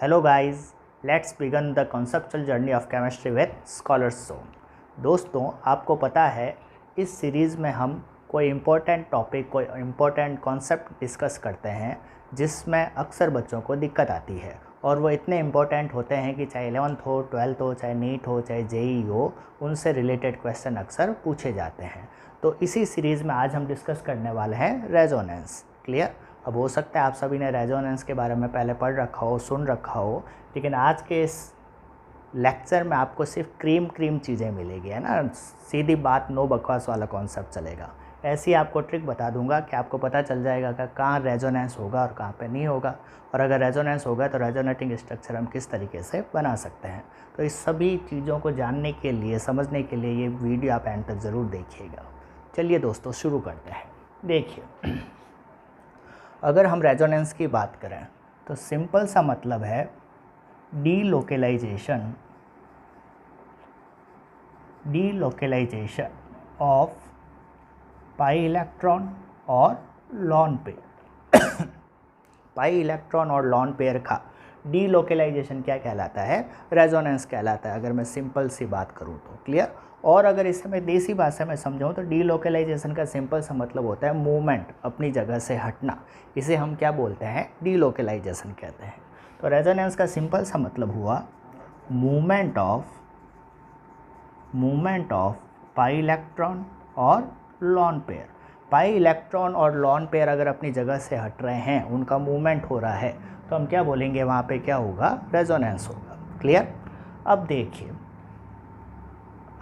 Hello guys, let's begin the conceptual journey of chemistry with Scholars Zone। दोस्तों, आपको पता है इस सीरीज़ में हम कोई इम्पोर्टेंट टॉपिक, कोई इम्पोर्टेंट कॉन्सेप्ट डिस्कस करते हैं जिसमें अक्सर बच्चों को दिक्कत आती है और वो इतने इम्पोर्टेंट होते हैं कि चाहे 11th हो, 12th हो, चाहे नीट हो, चाहे जेई हो, उनसे रिलेटेड क्वेश्चन अक्सर पूछे जाते हैं। तो इसी सीरीज़ में आज हम डिस्कस करने वाले हैं रेजोनेंस। क्लियर? अब हो सकता है आप सभी ने रेजोनेंस के बारे में पहले पढ़ रखा हो, सुन रखा हो, लेकिन आज के इस लेक्चर में आपको सिर्फ क्रीम चीज़ें मिलेगी, है ना। सीधी बात, नो बकवास वाला कॉन्सेप्ट चलेगा। ऐसी आपको ट्रिक बता दूंगा कि आपको पता चल जाएगा कि कहाँ रेजोनेंस होगा और कहाँ पे नहीं होगा, और अगर रेजोनेंस होगा तो रेजोनेटिंग स्ट्रक्चर हम किस तरीके से बना सकते हैं। तो इस सभी चीज़ों को जानने के लिए, समझने के लिए ये वीडियो आप एंड तक ज़रूर देखिएगा। चलिए दोस्तों, शुरू करते हैं। देखिए, अगर हम रेजोनेंस की बात करें तो सिंपल सा मतलब है डीलोकेलाइजेशन ऑफ पाई इलेक्ट्रॉन और लॉन पेयर। पाई इलेक्ट्रॉन और लॉन पेयर का डीलोकेलाइजेशन क्या कहलाता है? रेजोनेंस कहलाता है, अगर मैं सिंपल सी बात करूँ तो। क्लियर? और अगर इसे मैं देसी भाषा में समझाऊँ तो डीलोकेलाइजेशन का सिंपल सा मतलब होता है मूवमेंट, अपनी जगह से हटना। इसे हम क्या बोलते हैं? डीलोकेलाइजेशन कहते हैं। तो रेजोनेंस का सिंपल सा मतलब हुआ मूवमेंट ऑफ पाई इलेक्ट्रॉन और लॉन पेयर। पाई इलेक्ट्रॉन और लॉन पेयर अगर अपनी जगह से हट रहे हैं, उनका मूवमेंट हो रहा है, तो हम क्या बोलेंगे? वहाँ पे क्या होगा? रेजोनेंस होगा। क्लियर? अब देखिए,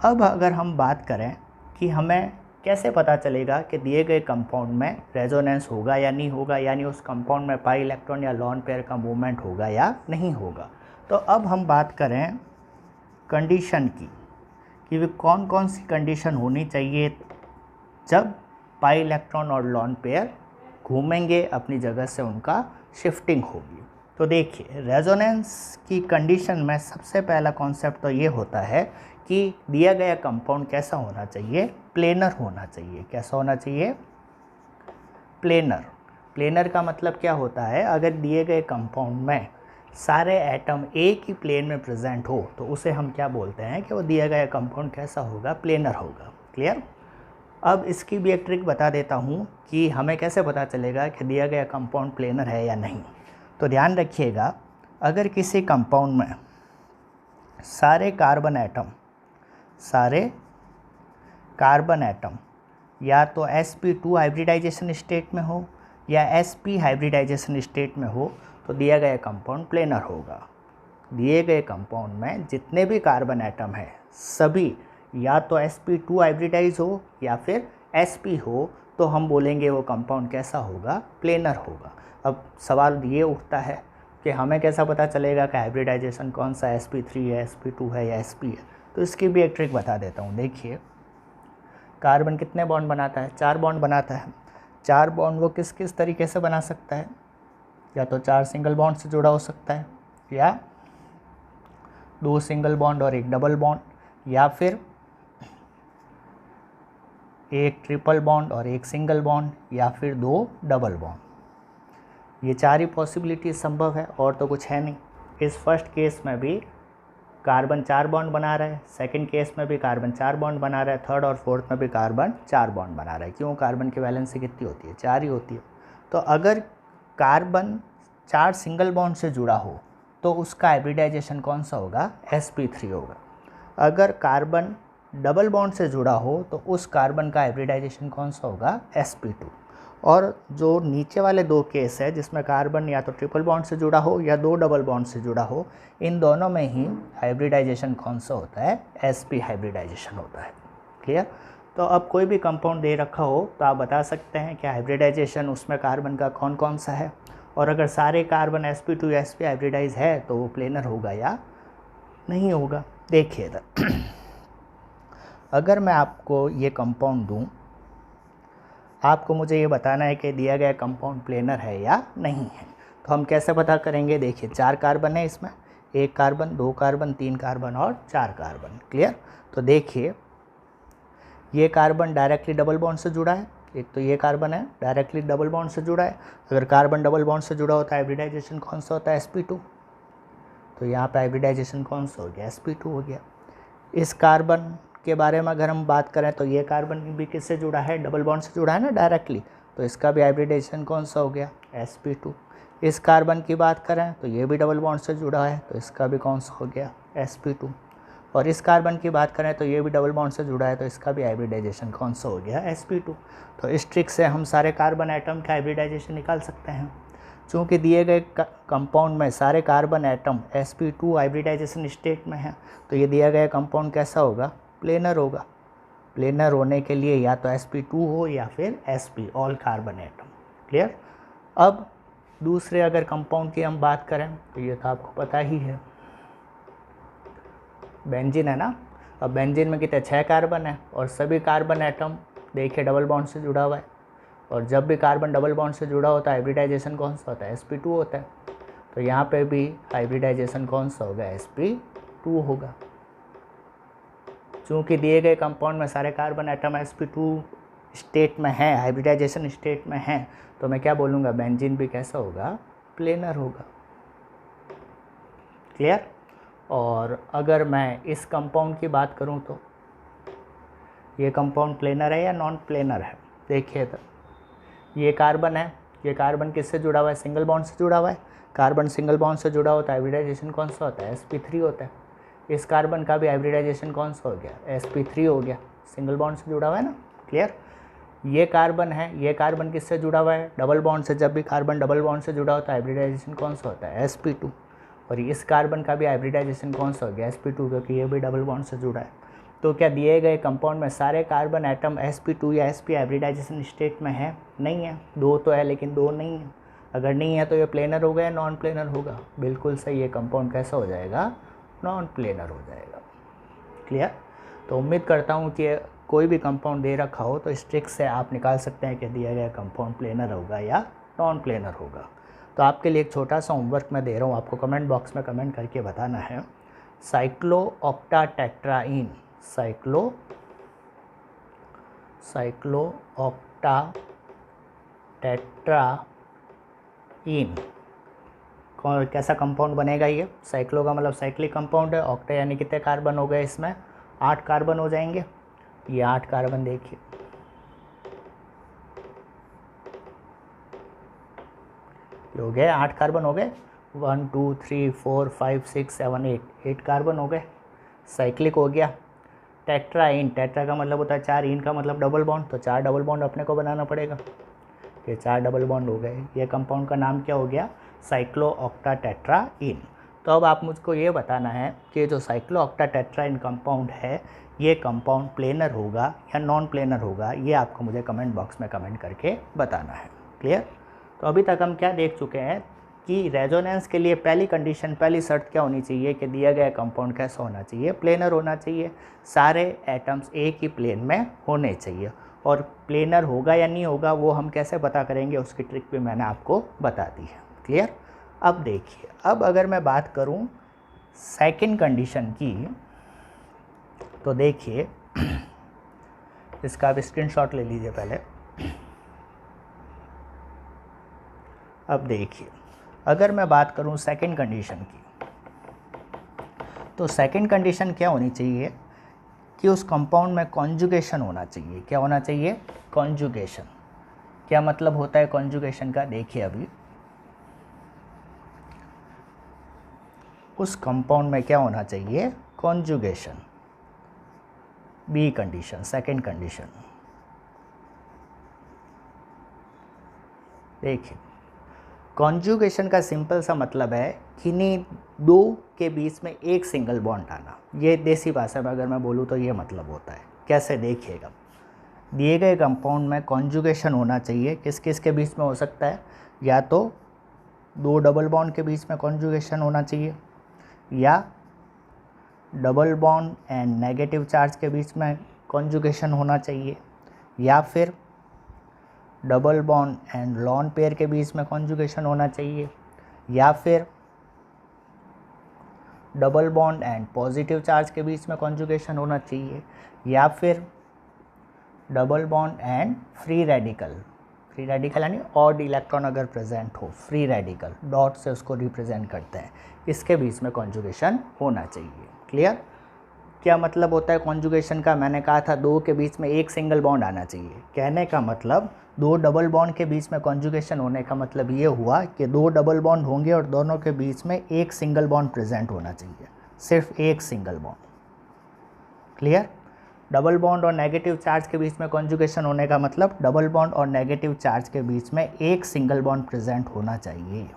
अब अगर हम बात करें कि हमें कैसे पता चलेगा कि दिए गए कंपाउंड में रेजोनेंस होगा या नहीं होगा, यानी उस कंपाउंड में पाई इलेक्ट्रॉन या लॉन पेयर का मूवमेंट होगा या नहीं होगा, तो अब हम बात करें कंडीशन की कि वे कौन कौन सी कंडीशन होनी चाहिए जब पाई इलेक्ट्रॉन और लॉन पेयर घूमेंगे, अपनी जगह से उनका शिफ्टिंग होगी। तो देखिए, रेजोनेंस की कंडीशन में सबसे पहला कॉन्सेप्ट तो ये होता है कि दिया गया कंपाउंड कैसा होना चाहिए? प्लेनर होना चाहिए। कैसा होना चाहिए? प्लेनर। प्लेनर का मतलब क्या होता है? अगर दिए गए कंपाउंड में सारे एटम एक ही प्लेन में प्रेजेंट हो तो उसे हम क्या बोलते हैं कि वो दिया गया कंपाउंड कैसा होगा? प्लेनर होगा। क्लियर? अब इसकी भी एक ट्रिक बता देता हूँ कि हमें कैसे पता चलेगा कि दिया गया कंपाउंड प्लेनर है या नहीं। तो ध्यान रखिएगा, अगर किसी कंपाउंड में सारे कार्बन एटम या तो sp2 हाइब्रिडाइजेशन स्टेट में हो या sp हाइब्रिडाइजेशन स्टेट में हो, तो दिया गया कंपाउंड प्लेनर होगा। दिए गए कंपाउंड में जितने भी कार्बन एटम हैं, सभी या तो sp2 हाइब्रिडाइज हो या फिर sp हो, तो हम बोलेंगे वो कंपाउंड कैसा होगा? प्लेनर होगा। अब सवाल ये उठता है कि हमें कैसा पता चलेगा कि हाइब्रिडाइजेशन कौन सा sp3 है, sp2 है या sp है? तो इसकी भी एक ट्रिक बता देता हूँ। देखिए, कार्बन कितने बॉन्ड बनाता है? 4 बॉन्ड बनाता है। 4 बॉन्ड वो किस किस तरीके से बना सकता है? या तो 4 सिंगल बॉन्ड से जुड़ा हो सकता है, या 2 सिंगल बॉन्ड और 1 डबल बॉन्ड, या फिर 1 ट्रिपल बॉन्ड और 1 सिंगल बॉन्ड, या फिर 2 डबल बॉन्ड। ये 4 ही पॉसिबिलिटी संभव है, और तो कुछ है नहीं। इस फर्स्ट केस में भी कार्बन 4 बॉन्ड बना रहा है, सेकंड केस में भी कार्बन 4 बॉन्ड बना रहा है, थर्ड और फोर्थ में भी कार्बन 4 बॉन्ड बना रहा है। क्यों? कार्बन की वैलेंसी कितनी होती है? 4 ही होती है। तो अगर कार्बन 4 सिंगल बॉन्ड से जुड़ा हो तो उसका हाइब्रिडाइजेशन कौन सा होगा? sp3 होगा। अगर कार्बन डबल बॉन्ड से जुड़ा हो तो उस कार्बन का हाइब्रिडाइजेशन कौन सा होगा? sp2। और जो नीचे वाले 2 केस है जिसमें कार्बन या तो ट्रिपल बॉन्ड से जुड़ा हो या 2 डबल बॉन्ड से जुड़ा हो, इन दोनों में ही हाइब्रिडाइजेशन कौन सा होता है? sp हाइब्रिडाइजेशन होता है। क्लियर? तो अब कोई भी कंपाउंड दे रखा हो तो आप बता सकते हैं कि हाइब्रिडाइजेशन उसमें कार्बन का कौन कौन सा है, और अगर सारे कार्बन sp2 या sp हाइब्रिडाइज है तो वो प्लेनर होगा या नहीं होगा। देखिए इधर, अगर मैं आपको ये कंपाउंड दूँ, आपको मुझे ये बताना है कि दिया गया कंपाउंड प्लेनर है या नहीं है। तो हम कैसे पता करेंगे? देखिए, 4 कार्बन है इसमें, 1 कार्बन, 2 कार्बन, 3 कार्बन और 4 कार्बन। क्लियर? तो देखिए, ये कार्बन डायरेक्टली डबल बॉन्ड से जुड़ा है, एक तो ये कार्बन है डायरेक्टली डबल बॉन्ड से जुड़ा है। अगर कार्बन डबल बॉन्ड से जुड़ा होता है, हाइब्रिडाइजेशन कौन सा होता है? sp2। तो यहाँ पे हाइब्रिडाइजेशन कौन सा हो गया, sp2 हो गया। इस कार्बन के बारे में अगर हम बात करें तो ये कार्बन भी किससे जुड़ा है, डबल बॉन्ड से जुड़ा है ना डायरेक्टली, तो इसका भी हाइब्रिडाइजेशन कौन सा हो गया, sp2। इस कार्बन की बात करें तो ये भी डबल बॉन्ड से जुड़ा है, तो इसका भी कौन सा हो गया, sp2। और इस कार्बन की बात करें तो ये भी डबल बॉन्ड से जुड़ा है, तो इसका भी हाइब्रिडाइजेशन कौन सा हो गया, sp2। तो इस ट्रिक से हम सारे कार्बन एटम का हाइब्रिडाइजेशन निकाल सकते हैं। चूँकि दिए गए कंपाउंड में सारे carbon atom sp2 hybridisation state में है, तो ये दिया गया कंपाउंड कैसा होगा, प्लेनर होगा। प्लेनर होने के लिए या तो sp2 हो या फिर sp, all carbon atom. Clear. अब दूसरे अगर कंपाउंड की हम बात करें तो ये तो आपको पता ही है, बेंजीन है ना। अब बेंजीन में कितने 6 कार्बन है और सभी कार्बन एटम देखिए डबल बॉन्ड से जुड़ा हुआ है, और जब भी कार्बन डबल बॉन्ड से जुड़ा होता है हाइब्रिडाइजेशन कौन सा होता है, sp2 होता है। तो यहाँ पे भी हाइब्रिडाइजेशन कौन सा होगा, sp2 होगा। चूँकि दिए गए कंपाउंड में सारे कार्बन एटम sp2 स्टेट में है, हाइब्रिडाइजेशन स्टेट में है, तो मैं क्या बोलूँगा, बेंजीन भी कैसा होगा, प्लेनर होगा। क्लियर। और अगर मैं इस कंपाउंड की बात करूँ तो ये कंपाउंड प्लेनर है या नॉन प्लेनर है, देखिए तो ये कार्बन है, ये कार्बन किससे जुड़ा हुआ है, सिंगल बॉन्ड से जुड़ा हुआ है। कार्बन सिंगल बॉन्ड से जुड़ा होता है, हाइब्रिडाइजेशन कौन सा होता है, sp3 होता है। इस कार्बन का भी हाइब्रिडाइजेशन कौन सा हो गया, sp3 हो गया, सिंगल बॉन्ड से जुड़ा हुआ है ना। क्लियर। ये कार्बन है, ये कार्बन किससे जुड़ा हुआ है, डबल बॉन्ड से। जब भी कार्बन डबल बॉन्ड से जुड़ा होता है हाइब्रिडाइजेशन कौन सा होता है, sp2। और इस कार्बन का भी हाइब्रिडाइजेशन कौन सा हो गया, sp2, क्योंकि ये भी डबल बॉन्ड से जुड़ा है। तो क्या दिए गए कंपाउंड में सारे कार्बन एटम sp2 या sp हाइब्रिडाइजेशन स्टेट में है, नहीं है। 2 तो है लेकिन 2 नहीं है। अगर नहीं है तो ये प्लेनर होगा या नॉन प्लेनर होगा, बिल्कुल सही, ये कंपाउंड कैसा हो जाएगा, नॉन प्लेनर हो जाएगा। क्लियर। तो उम्मीद करता हूँ कि कोई भी कंपाउंड दे रखा हो तो इस ट्रिक से आप निकाल सकते हैं कि दिया गया कंपाउंड प्लेनर होगा या नॉन प्लेनर होगा। तो आपके लिए एक छोटा सा होमवर्क मैं दे रहा हूँ, आपको कमेंट बॉक्स में कमेंट करके बताना है। साइक्लोऑक्टाटेट्राईन, साइक्लोऑक्टाटेट्राईन कैसा कंपाउंड बनेगा। ये साइक्लो का मतलब साइक्लिक कंपाउंड है, ऑक्टा यानी कितने कार्बन हो गए, इसमें 8 कार्बन हो जाएंगे। ये 8 कार्बन देखिए, हो गए 8 कार्बन हो गए, 1 2 3 4 5 6 7 8 कार्बन हो गए, साइक्लिक हो गया। टेट्राईन, टेट्रा का मतलब होता है 4, इन का मतलब डबल बॉन्ड, तो 4 डबल बॉन्ड अपने को बनाना पड़ेगा। ये 4 डबल बॉन्ड हो गए। ये कंपाउंड का नाम क्या हो गया, साइक्लोऑक्टाटेट्राईन। तो अब आप मुझको ये बताना है कि जो साइक्लोऑक्टाटेट्राईन कंपाउंड है, ये कंपाउंड प्लेनर होगा या नॉन प्लेनर होगा, ये आपको मुझे कमेंट बॉक्स में कमेंट करके बताना है। क्लियर। तो अभी तक हम क्या देख चुके हैं कि रेजोनेंस के लिए पहली कंडीशन, पहली शर्त क्या होनी चाहिए कि दिया गया कंपाउंड कैसा होना चाहिए, प्लेनर होना चाहिए। सारे एटम्स एक ही प्लेन में होने चाहिए। और प्लेनर होगा या नहीं होगा वो हम कैसे पता करेंगे, उसकी ट्रिक भी मैंने आपको बता दी है। क्लियर। अब देखिए, अब अगर मैं बात करूं सेकंड कंडीशन की, तो देखिए इसका आप स्क्रीनशॉट ले लीजिए पहले। अब देखिए, अगर मैं बात करूं सेकंड कंडीशन की, तो सेकंड कंडीशन क्या होनी चाहिए कि उस कंपाउंड में कॉन्जुगेशन होना चाहिए। क्या होना चाहिए, कॉन्जुगेशन। क्या मतलब होता है कॉन्जुगेशन का, देखिए अभी उस कंपाउंड में क्या होना चाहिए, conjugation. B condition, second condition. देखिए, कॉन्जुगेशन का सिंपल सा मतलब है किन्हीं दो के बीच में एक सिंगल बॉन्ड आना। ये देसी भाषा में अगर मैं बोलूँ तो ये मतलब होता है। कैसे, देखिएगा, दिए गए कंपाउंड में कॉन्जुगेशन होना चाहिए। किस किस के बीच में हो सकता है, या तो 2 डबल बॉन्ड के बीच में कॉन्जुगेशन होना चाहिए, या double bond and negative charge के बीच में कॉन्जुगेशन होना चाहिए, या फिर double bond and lone pair के बीच में कॉन्जुगेशन होना चाहिए, या फिर double bond and positive charge के बीच में कॉन्जुगेशन होना चाहिए, या फिर double bond and free radical free radical यानी ऑड इलेक्ट्रॉन अगर प्रेजेंट हो, फ्री रेडिकल डॉट से उसको रिप्रेजेंट करते हैं, इसके बीच में कॉन्जुगेशन होना चाहिए। क्लियर? क्या मतलब होता है कॉन्जुगेशन का? मैंने कहा था दो के बीच में एक सिंगल बॉन्ड आना चाहिए। कहने का मतलब दो डबल बॉन्ड के बीच में कॉन्जुगेशन होने का मतलब ये हुआ कि दो डबल बॉन्ड होंगे और दोनों के बीच में एक सिंगल बॉन्ड प्रेजेंट होना चाहिए, सिर्फ एक single bond. Clear? Double bond और नेगेटिव चार्ज के बीच में कॉन्जुगेशन होने का मतलब डबल बॉन्ड और नेगेटिव चार्ज के बीच में एक सिंगल बॉन्ड प्रेजेंट होना चाहिए।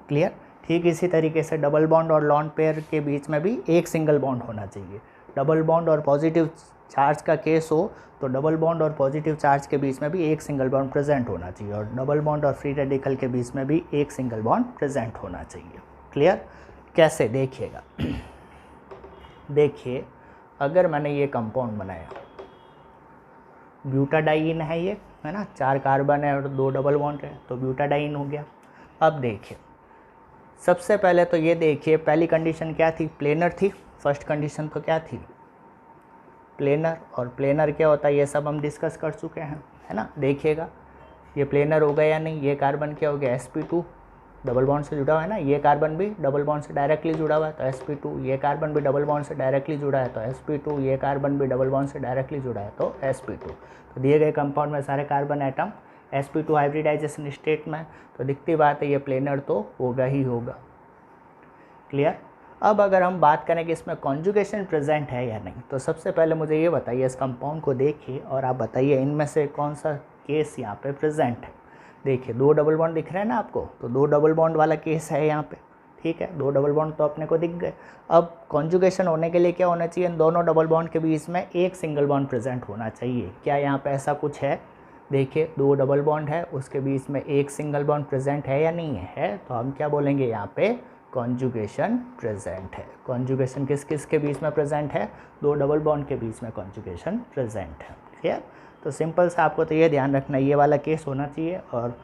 क्लियर? ठीक इसी तरीके से डबल बॉन्ड और लॉन पेयर के बीच में भी एक सिंगल बॉन्ड होना चाहिए। डबल बॉन्ड और पॉजिटिव चार्ज का केस हो तो डबल बॉन्ड और पॉजिटिव चार्ज के बीच में भी एक सिंगल बॉन्ड प्रेजेंट होना चाहिए, और डबल बॉन्ड और फ्री रेडिकल के बीच में भी एक सिंगल बॉन्ड प्रेजेंट होना चाहिए। क्लियर? कैसे? देखिएगा, देखिए अगर मैंने ये कंपाउंड बनाया, ब्यूटाडाइन है ये, है ना, 4 कार्बन है और 2 डबल बॉन्ड है, तो ब्यूटाडाइन हो गया। अब देखिए सबसे पहले तो ये देखिए पहली कंडीशन क्या थी? प्लेनर थी। फर्स्ट कंडीशन तो क्या थी? प्लेनर। और प्लेनर क्या होता है ये सब हम डिस्कस कर चुके हैं, है ना। देखिएगा ये प्लेनर हो गया या नहीं। ये कार्बन क्या हो गया? sp2 डबल बॉन्ड से जुड़ा हुआ है ना, ये कार्बन भी डबल बॉन्ड से डायरेक्टली जुड़ा हुआ है तो sp2, ये कार्बन भी डबल बॉन्ड से डायरेक्टली जुड़ा है तो sp2, ये कार्बन भी डबल बॉन्ड से डायरेक्टली जुड़ा है तो sp2। तो दिए गए कंपाउंड में सारे carbon atom sp2 hybridisation state में, तो दिखती बात है ये प्लेनर तो होगा ही होगा। क्लियर? अब अगर हम बात करें कि इसमें कॉन्जुगेशन प्रेजेंट है या नहीं, तो सबसे पहले मुझे ये बताइए, इस कंपाउंड को देखिए और आप बताइए इनमें से कौन सा केस यहाँ पे प्रेजेंट है। देखिए 2 डबल बॉन्ड दिख रहे हैं ना आपको, तो 2 डबल बॉन्ड वाला केस है यहाँ पे। ठीक है, 2 डबल बॉन्ड तो अपने को दिख गए। अब कॉन्जुगेशन होने के लिए क्या होना चाहिए? इन दोनों डबल बॉन्ड के बीच में एक सिंगल बॉन्ड प्रेजेंट होना चाहिए। क्या यहाँ पे ऐसा कुछ है? देखिए 2 डबल बॉन्ड है, उसके बीच में एक सिंगल बॉन्ड प्रेजेंट है या नहीं है? तो हम क्या बोलेंगे यहाँ पे? कॉन्जुगेशन प्रेजेंट है। कॉन्जुगेशन किस किस के बीच में प्रेजेंट है? 2 डबल बॉन्ड के बीच में कॉन्जुगेशन प्रेजेंट है। क्लियर? तो सिंपल सा आपको तो ये ध्यान रखना है, ये वाला केस होना चाहिए। और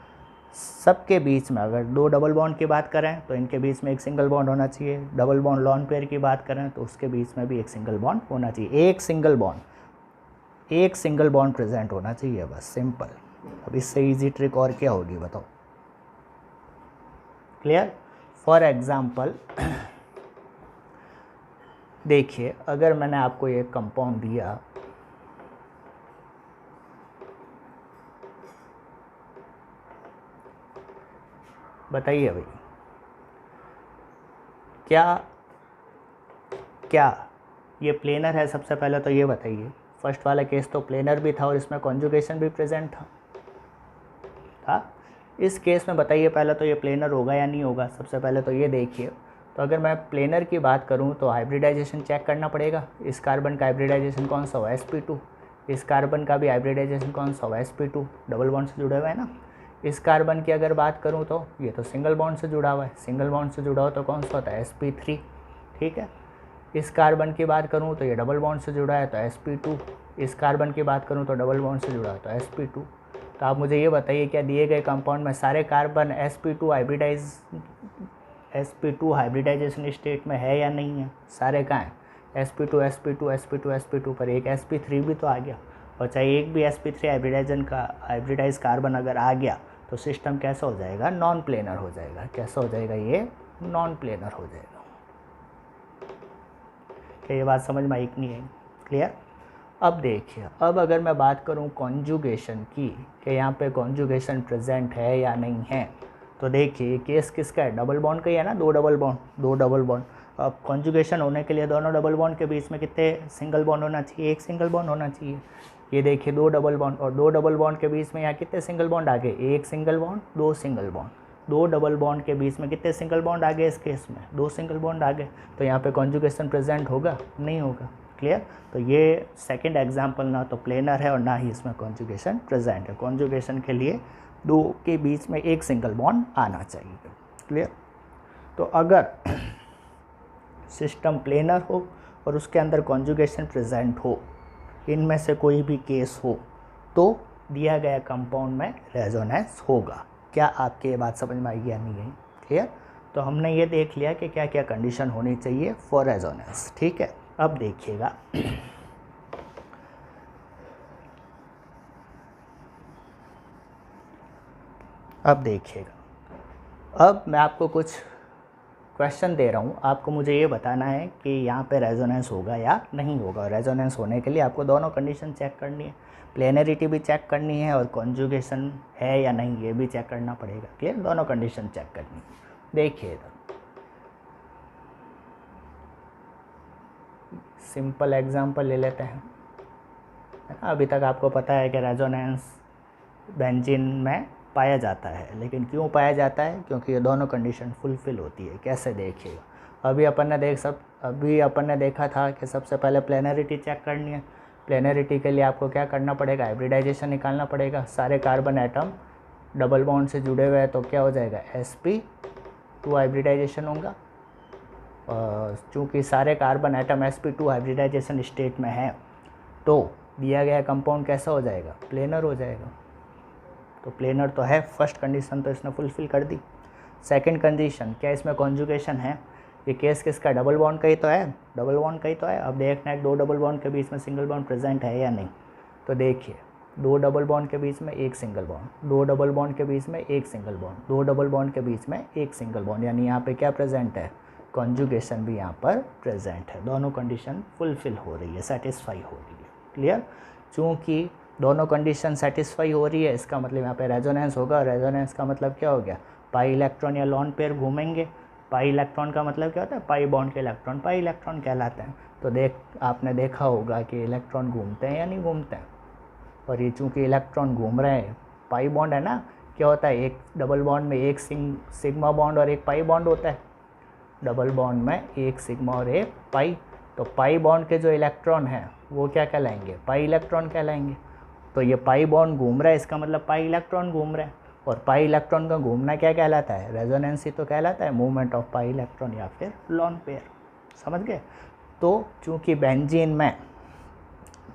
सबके बीच में अगर 2 डबल बॉन्ड की बात करें तो इनके बीच में एक सिंगल बॉन्ड होना चाहिए। डबल बॉन्ड लॉन पेयर की बात करें तो उसके बीच में भी एक सिंगल बॉन्ड होना चाहिए। एक सिंगल बॉन्ड प्रेजेंट होना चाहिए, बस सिंपल। अब इससे ईजी ट्रिक और क्या होगी बताओ? क्लियर? फॉर एग्जाम्पल देखिए अगर मैंने आपको ये कंपाउंड दिया, बताइए भाई क्या ये प्लेनर है? सबसे पहले तो ये बताइए। फर्स्ट वाला केस तो प्लेनर भी था और इसमें कॉन्जुगेशन भी प्रेजेंट था। इस केस में बताइए पहले तो ये प्लेनर होगा या नहीं होगा? सबसे पहले तो ये देखिए, तो अगर मैं प्लेनर की बात करूं तो हाइब्रिडाइजेशन चेक करना पड़ेगा। इस कार्बन का हाइब्रिडाइजेशन कौन सा हुआ? sp2। इस कार्बन का भी हाइब्रिडाइजेशन कौन सा हुआ? sp2, डबल बॉन्ड से जुड़ा हुआ है ना। इस कार्बन की अगर बात करूं तो ये तो सिंगल बॉन्ड से जुड़ा हुआ है। सिंगल बॉन्ड से जुड़ा हो तो कौन सा होता है? sp3। ठीक है, इस कार्बन की बात करूं तो ये डबल बॉन्ड से जुड़ा है तो sp2। इस कार्बन की बात करूं तो डबल बॉन्ड से जुड़ा है तो sp2। तो आप मुझे ये बताइए क्या दिए गए कंपाउंड में सारे कार्बन sp2 हाइब्रिडाइजेशन स्टेट में है या नहीं है? सारे कहाँ हैं? sp2 sp2 sp2 sp2 पर एक sp3 भी तो आ गया। और चाहे एक भी sp3 हाइब्रिडाइज कार्बन अगर आ गया तो सिस्टम कैसा हो जाएगा? नॉन प्लेनर हो जाएगा। कैसा हो जाएगा? ये नॉन प्लेनर हो जाएगा। क्या ये बात समझ में आई कि नहीं आई? क्लियर? अब देखिए, अब अगर मैं बात करूं कॉन्जुगेशन की कि यहाँ पे कॉन्जुगेशन प्रेजेंट है या नहीं है, तो देखिए केस किसका है? डबल बॉन्ड का ही है ना। 2 डबल बॉन्ड। अब कॉन्जुगेशन होने के लिए दोनों डबल बॉन्ड के बीच में कितने सिंगल बॉन्ड होना चाहिए? एक सिंगल बॉन्ड होना चाहिए। ये देखिए 2 डबल बॉन्ड और 2 डबल बॉन्ड के बीच में यहाँ कितने सिंगल बॉन्ड आ गए? एक single bond, 2 single bond. 2 double bond के बीच में कितने सिंगल बॉन्ड आ गए? इस केस में 2 सिंगल बॉन्ड आ गए। तो यहाँ पे कॉन्जुगेशन प्रेजेंट होगा? नहीं होगा। क्लियर? तो ये सेकंड एग्जांपल ना तो प्लेनर है और ना ही इसमें कॉन्जुगेशन प्रेजेंट है। कॉन्जुगेशन के लिए 2 के बीच में एक सिंगल बॉन्ड आना चाहिए। क्लियर? तो अगर सिस्टम प्लेनर हो और उसके अंदर कॉन्जुगेशन प्रेजेंट हो, इनमें से कोई भी केस हो, तो दिया गया कंपाउंड में रेजोनेंस होगा। क्या आपकी ये बात समझ में आई या नहीं आई? क्लियर? तो हमने ये देख लिया कि क्या क्या कंडीशन होनी चाहिए फॉर रेजोनेंस। ठीक है, अब देखिएगा अब देखिएगा, अब मैं आपको कुछ क्वेश्चन दे रहा हूँ, आपको मुझे ये बताना है कि यहाँ पे रेजोनेंस होगा या नहीं होगा। रेजोनेंस होने के लिए आपको दोनों कंडीशन चेक करनी है, प्लेनरिटी भी चेक करनी है और कॉन्जुगेशन है या नहीं ये भी चेक करना पड़ेगा। क्लियर, दोनों कंडीशन चेक करनी है। देखिएगा, सिंपल एग्जांपल ले लेते हैं, है ना। अभी तक आपको पता है कि रेजोनेंस बेंजीन में पाया जाता है, लेकिन क्यों पाया जाता है? क्योंकि ये दोनों कंडीशन फुलफ़िल होती है। कैसे? देखिएगा, अभी अपन ने देखा था कि सबसे पहले प्लेनरिटी चेक करनी है। प्लेनरिटी के लिए आपको क्या करना पड़ेगा? हाइब्रिडाइजेशन निकालना पड़ेगा। सारे कार्बन एटम डबल बॉन्ड से जुड़े हुए हैं तो क्या हो जाएगा? sp2 हाइब्रिडाइजेशन होगा। चूँकि सारे carbon atom sp2 hybridisation state में है तो दिया गया कंपाउंड कैसा हो जाएगा? प्लेनर हो जाएगा। तो प्लेनर तो है, फर्स्ट कंडीशन तो इसने फुलफ़िल कर दी। सेकंड कंडीशन, क्या इसमें कॉन्जुगेशन है? ये केस किसका? डबल बॉन्ड का ही तो है, डबल बॉन्ड का ही तो है। अब देखना है दो डबल बॉन्ड के बीच में सिंगल बॉन्ड प्रेजेंट है या नहीं। तो देखिए, दो डबल बॉन्ड के बीच में एक सिंगल बॉन्ड, दो डबल बॉन्ड के बीच में एक सिंगल बॉन्ड, दो डबल बॉन्ड के बीच में एक सिंगल बॉन्ड, यानी यहाँ पे क्या प्रेजेंट है? कॉन्जुगेशन भी यहाँ पर प्रेजेंट है। दोनों कंडीशन फुलफ़िल हो रही है, सेटिस्फाई हो रही है। क्लियर, चूँकि दोनों कंडीशन सेटिस्फाई हो रही है, इसका मतलब यहाँ पे रेजोनेंस होगा। रेजोनेंस का मतलब क्या हो गया? पाई इलेक्ट्रॉन या लॉन पेयर घूमेंगे। पाई इलेक्ट्रॉन का मतलब क्या होता है? पाई बॉन्ड के इलेक्ट्रॉन पाई इलेक्ट्रॉन कहलाते हैं। तो आपने देखा होगा कि इलेक्ट्रॉन घूमते हैं या नहीं घूमते हैं। और ये चूँकि इलेक्ट्रॉन घूम रहे हैं, पाई बॉन्ड है ना, क्या होता है? एक डबल बॉन्ड में एक सिग्मा बॉन्ड और एक पाई बॉन्ड होता है। डबल बॉन्ड में एक सिग्मा और एक पाई। तो पाई बॉन्ड के जो इलेक्ट्रॉन हैं वो क्या कहलाएंगे? पाई इलेक्ट्रॉन कहलाएंगे। तो ये पाई बॉन्ड घूम रहा है, इसका मतलब पाई इलेक्ट्रॉन घूम रहा है। और पाई इलेक्ट्रॉन का घूमना क्या कहलाता है? रेजोनेंस ही तो कहलाता है, मूवमेंट ऑफ पाई इलेक्ट्रॉन या फिर लॉन पेयर। समझ गए? तो चूँकि बेंजीन में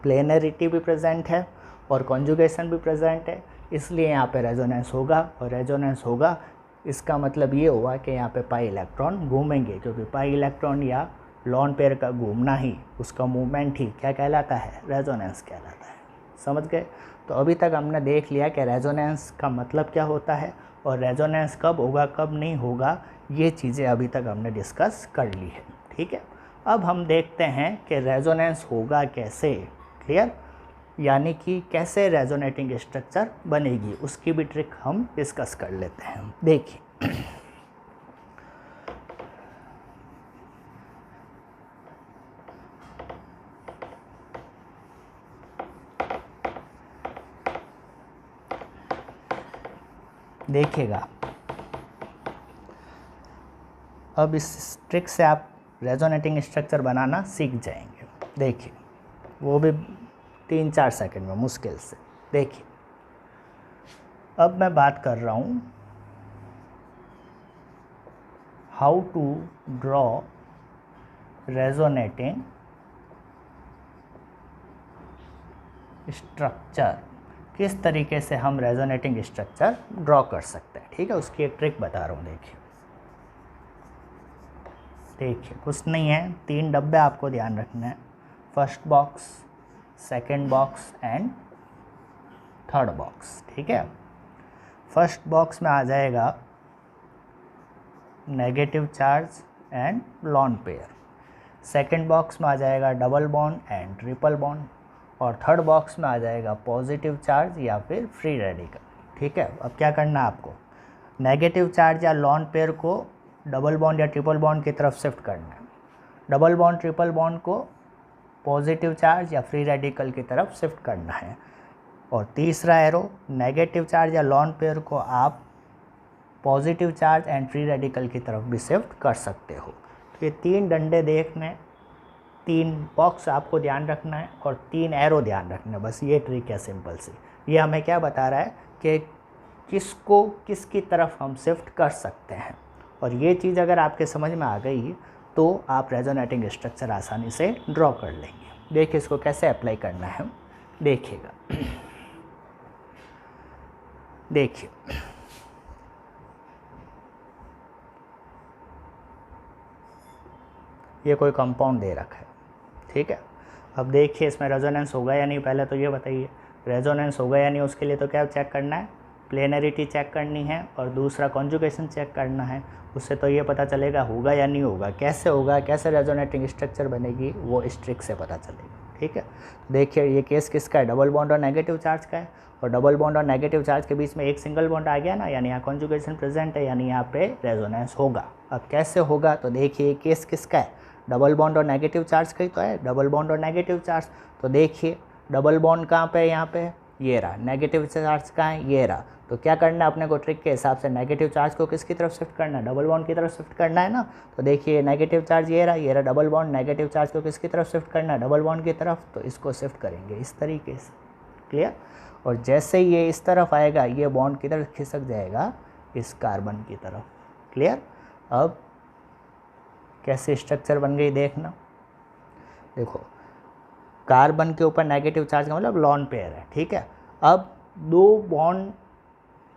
प्लेनरिटी भी प्रेजेंट है और कॉन्जुगेशन भी प्रेजेंट है, इसलिए यहाँ पे रेजोनेंस होगा। और रेजोनेंस होगा इसका मतलब ये हुआ कि यहाँ पे पाई इलेक्ट्रॉन घूमेंगे, क्योंकि पाई इलेक्ट्रॉन या लॉन पेयर का घूमना ही, उसका मूवमेंट ही क्या कहलाता है? रेजोनेंस कहलाता है। समझ गए? तो अभी तक हमने देख लिया कि रेजोनेंस का मतलब क्या होता है और रेजोनेंस कब होगा कब नहीं होगा, ये चीज़ें अभी तक हमने डिस्कस कर ली है। ठीक है, अब हम देखते हैं कि रेजोनेंस होगा कैसे। क्लियर, यानी कि कैसे रेजोनेटिंग स्ट्रक्चर बनेगी, उसकी भी ट्रिक हम डिस्कस कर लेते हैं। देखिए, देखिएगा, अब इस ट्रिक से आप रेजोनेटिंग स्ट्रक्चर बनाना सीख जाएंगे। देखिए, वो भी 3-4 सेकंड में मुश्किल से। देखिए, अब मैं बात कर रहा हूँ how to draw resonating structure, किस तरीके से हम रेजोनेटिंग स्ट्रक्चर ड्रॉ कर सकते हैं। ठीक है, उसकी एक ट्रिक बता रहा हूँ। देखिए, कुछ नहीं है, 3 डब्बे आपको ध्यान रखना है। First box, second box and third box. ठीक है, फर्स्ट बॉक्स में आ जाएगा negative charge and lone pair. Second box में आ जाएगा double bond and triple bond. और थर्ड बॉक्स में आ जाएगा पॉजिटिव चार्ज या फिर फ्री रेडिकल। ठीक है, अब क्या करना है आपको? नेगेटिव चार्ज या लॉन पेयर को डबल बॉन्ड या ट्रिपल बॉन्ड की तरफ शिफ्ट करना है। डबल बॉन्ड ट्रिपल बॉन्ड को पॉजिटिव चार्ज या फ्री रेडिकल की तरफ शिफ्ट करना है। और तीसरा एरो, नेगेटिव चार्ज या लॉन पेयर को आप positive charge and free radical की तरफ भी शिफ्ट कर सकते हो। तो ये 3 डंडे देखने, 3 बॉक्स आपको ध्यान रखना है और 3 एरो ध्यान रखना है। बस ये ट्रिक है सिंपल सी। ये हमें क्या बता रहा है कि किसको किसकी तरफ हम शिफ्ट कर सकते हैं। और ये चीज़ अगर आपके समझ में आ गई तो आप रेजोनेटिंग स्ट्रक्चर आसानी से ड्रॉ कर लेंगे। देखिए, इसको कैसे अप्लाई करना है, देखिएगा। देखिए, ये कोई कंपाउंड दे रखा है। ठीक है, अब देखिए इसमें रेजोनेंस होगा या नहीं, पहले तो ये बताइए। रेजोनेंस होगा या नहीं, उसके लिए तो क्या चेक करना है? प्लेनरिटी चेक करनी है और दूसरा कॉन्जुगेशन चेक करना है, उससे तो ये पता चलेगा होगा या नहीं होगा। कैसे होगा, कैसे रेजोनेटिंग स्ट्रक्चर बनेगी, वो इस ट्रिक से पता चलेगा। ठीक है, तो देखिए ये केस किसका है, डबल बॉन्ड और नेगेटिव चार्ज का है, और डबल बॉन्ड और नेगेटिव चार्ज के बीच में एक सिंगल बॉन्ड आ गया ना, यानी यहाँ कॉन्जुगेशन प्रेजेंट है, यानी यहाँ पे रेजोनेंस होगा। अब कैसे होगा, तो देखिए केस किसका है, डबल बॉन्ड और नेगेटिव चार्ज का ही तो है, डबल बॉन्ड और नेगेटिव चार्ज। तो देखिए डबल बॉन्ड कहाँ पे है, यहाँ पे ये रहा, नेगेटिव चार्ज कहाँ है, ये रहा। तो क्या करना है अपने को, ट्रिक के हिसाब से नेगेटिव चार्ज को किसकी तरफ शिफ्ट करना है, डबल बॉन्ड की तरफ शिफ्ट करना है ना। तो देखिए नेगेटिव चार्ज ये रहा डबल बॉन्ड, नेगेटिव चार्ज को किसकी तरफ शिफ्ट करना है, डबल बॉन्ड की तरफ। तो इसको शिफ्ट करेंगे इस तरीके से, क्लियर। और जैसे ही ये इस तरफ आएगा, ये बॉन्ड की तरफ खिसक जाएगा इस कार्बन की तरफ, क्लियर। अब कैसे स्ट्रक्चर बन गई देखना, देखो कार्बन के ऊपर नेगेटिव चार्ज का मतलब लॉन पेयर है, ठीक है। अब दो बॉन्ड,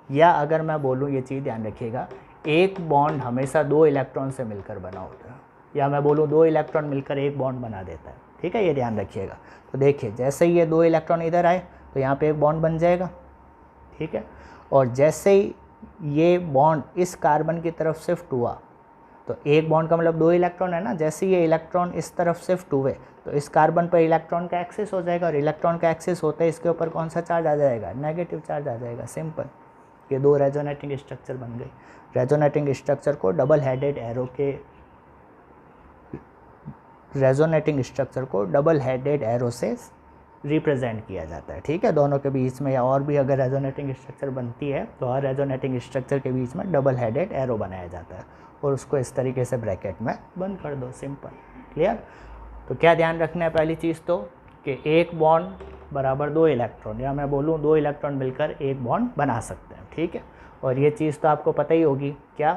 या अगर मैं बोलूँ, ये चीज़ ध्यान रखिएगा, एक बॉन्ड हमेशा दो इलेक्ट्रॉन से मिलकर बना होता है, या मैं बोलूँ दो इलेक्ट्रॉन मिलकर एक बॉन्ड बना देता है, ठीक है, ये ध्यान रखिएगा। तो देखिए जैसे ही ये दो इलेक्ट्रॉन इधर आए तो यहाँ पे एक बॉन्ड बन जाएगा, ठीक है। और जैसे ही ये बॉन्ड इस कार्बन की तरफ शिफ्ट हुआ, तो एक बॉन्ड का मतलब दो इलेक्ट्रॉन है ना, जैसे ये इलेक्ट्रॉन इस तरफ शिफ्ट हुए तो इस कार्बन पर इलेक्ट्रॉन का एक्सेस हो जाएगा, और इलेक्ट्रॉन का एक्सेस होता है इसके ऊपर कौन सा चार्ज आ जाएगा, नेगेटिव चार्ज आ जाएगा, सिंपल। ये दो रेजोनेटिंग स्ट्रक्चर बन गई। रेजोनेटिंग स्ट्रक्चर को डबल हेडेड एरो के, रेजोनेटिंग स्ट्रक्चर को डबल हेडेड एरो से रिप्रेजेंट किया जाता है, ठीक है, दोनों के बीच में। या और भी अगर रेजोनेटिंग स्ट्रक्चर बनती है तो हर रेजोनेटिंग स्ट्रक्चर के बीच में डबल हेडेड एरो बनाया जाता है, और उसको इस तरीके से ब्रैकेट में बंद कर दो, सिंपल, क्लियर। तो क्या ध्यान रखना है, पहली चीज़ तो कि एक बॉन्ड बराबर दो इलेक्ट्रॉन, या मैं बोलूँ दो इलेक्ट्रॉन मिलकर एक बॉन्ड बना सकते हैं, ठीक है। और ये चीज़ तो आपको पता ही होगी क्या,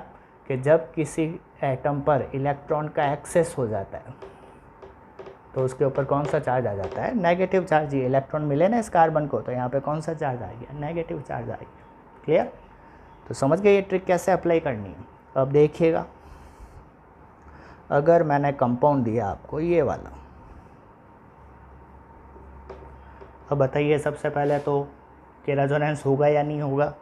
कि जब किसी एटम पर इलेक्ट्रॉन का एक्सेस हो जाता है तो उसके ऊपर कौन सा चार्ज आ जाता है, नेगेटिव चार्ज। ये इलेक्ट्रॉन मिले ना इस कार्बन को, तो यहाँ पे कौन सा चार्ज आ गया, नेगेटिव चार्ज आ गया, क्लियर। तो समझ गए ये ट्रिक कैसे अप्लाई करनी है। अब देखिएगा, अगर मैंने कंपाउंड दिया आपको ये वाला, अब बताइए सबसे पहले तो कि रेजोनेंस होगा या नहीं होगा।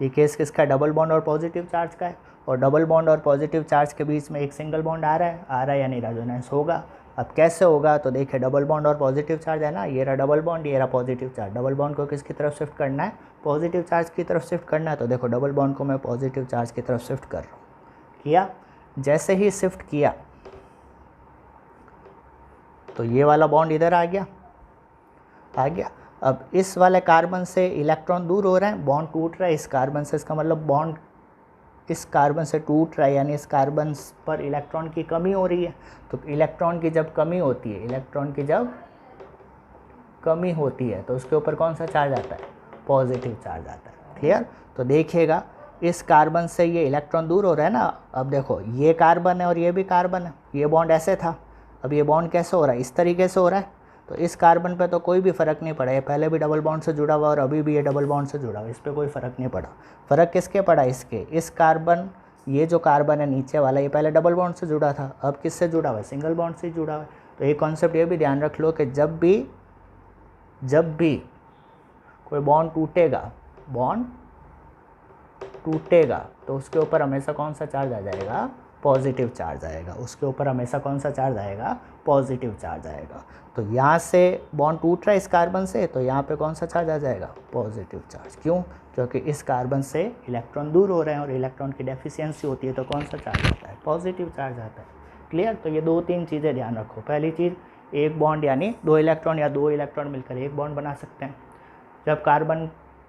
ये केस किसका, डबल बॉन्ड और पॉजिटिव चार्ज का है, और डबल बॉन्ड और पॉजिटिव चार्ज के बीच में एक सिंगल बॉन्ड आ रहा है यानी रेजोनेंस होगा। अब कैसे होगा, तो देखिए डबल बॉन्ड और पॉजिटिव चार्ज है ना, ये रहा डबल बॉन्ड, ये रहा पॉजिटिव चार्ज। डबल बॉन्ड को किसकी तरफ शिफ्ट करना है, पॉजिटिव चार्ज की तरफ शिफ्ट करना है। तो देखो डबल बॉन्ड को मैं पॉजिटिव चार्ज की तरफ शिफ्ट कर रहा हूँ, किया। जैसे ही शिफ्ट किया तो ये वाला बॉन्ड इधर आ गया। अब इस वाले कार्बन से इलेक्ट्रॉन दूर हो रहे हैं, बॉन्ड टूट रहा है इस कार्बन से, इसका मतलब बॉन्ड इस कार्बन से टूट रहा है, यानी इस कार्बन पर इलेक्ट्रॉन की कमी हो रही है। तो इलेक्ट्रॉन की जब कमी होती है, इलेक्ट्रॉन की जब कमी होती है तो उसके ऊपर कौन सा चार्ज आता है, पॉजिटिव चार्ज आता है, क्लियर। तो देखिएगा इस कार्बन से ये इलेक्ट्रॉन दूर हो रहा है ना। अब देखो ये कार्बन है और ये भी कार्बन है, ये बॉन्ड ऐसे था, अब ये बॉन्ड कैसे हो रहा है, इस तरीके से हो रहा है। तो इस कार्बन पे तो कोई भी फ़र्क नहीं पड़ा, ये पहले भी डबल बॉन्ड से जुड़ा हुआ और अभी भी ये डबल बॉन्ड से जुड़ा हुआ, इस पर कोई फ़र्क नहीं पड़ा। फ़र्क किसके पड़ा, इसके, इस कार्बन, ये जो कार्बन है नीचे वाला, ये पहले डबल बॉन्ड से जुड़ा था, अब किससे जुड़ा हुआ है, सिंगल बॉन्ड से जुड़ा हुआ है। तो ये कॉन्सेप्ट ये भी ध्यान रख लो कि जब भी कोई बॉन्ड टूटेगा तो उसके ऊपर हमेशा कौन सा चार्ज आ जाएगा, पॉजिटिव चार्ज आएगा, उसके ऊपर हमेशा कौन सा चार्ज आएगा, पॉजिटिव चार्ज आएगा। तो यहाँ से बॉन्ड टूट रहा है इस कार्बन से, तो यहाँ पे कौन सा चार्ज आ जाएगा, पॉजिटिव चार्ज। क्यों, क्योंकि इस कार्बन से इलेक्ट्रॉन दूर हो रहे हैं और इलेक्ट्रॉन की डेफिशिएंसी होती है, तो कौन सा चार्ज आता है, पॉजिटिव चार्ज आता है, क्लियर। तो ये दो तीन चीज़ें ध्यान रखो। पहली चीज़, एक बॉन्ड यानी दो इलेक्ट्रॉन या दो इलेक्ट्रॉन मिलकर एक बॉन्ड बना सकते हैं। जब कार्बन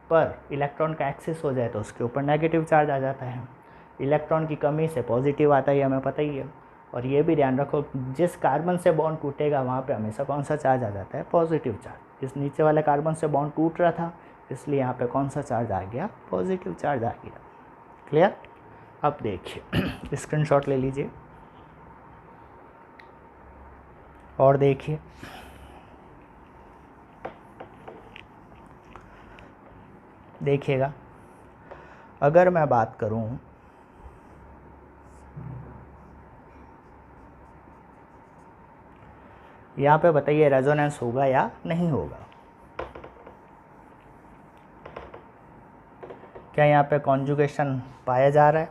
पर इलेक्ट्रॉन का एक्सेस हो जाए तो उसके ऊपर नेगेटिव चार्ज आ जाता है, इलेक्ट्रॉन की कमी से पॉजिटिव आता है, हमें पता ही है। और ये भी ध्यान रखो, जिस कार्बन से बॉन्ड टूटेगा वहाँ पे हमेशा कौन सा चार्ज आ जाता है, पॉजिटिव चार्ज। इस नीचे वाले कार्बन से बॉन्ड टूट रहा था, इसलिए यहाँ पे कौन सा चार्ज आ गया, पॉजिटिव चार्ज आ गया, क्लियर। अब देखिए स्क्रीनशॉट ले लीजिए और देखिए, देखिएगा अगर मैं बात करूं, यहाँ पे बताइए रेजोनेंस होगा या नहीं होगा। क्या यहाँ पे कॉन्जुगेशन पाया जा रहा है?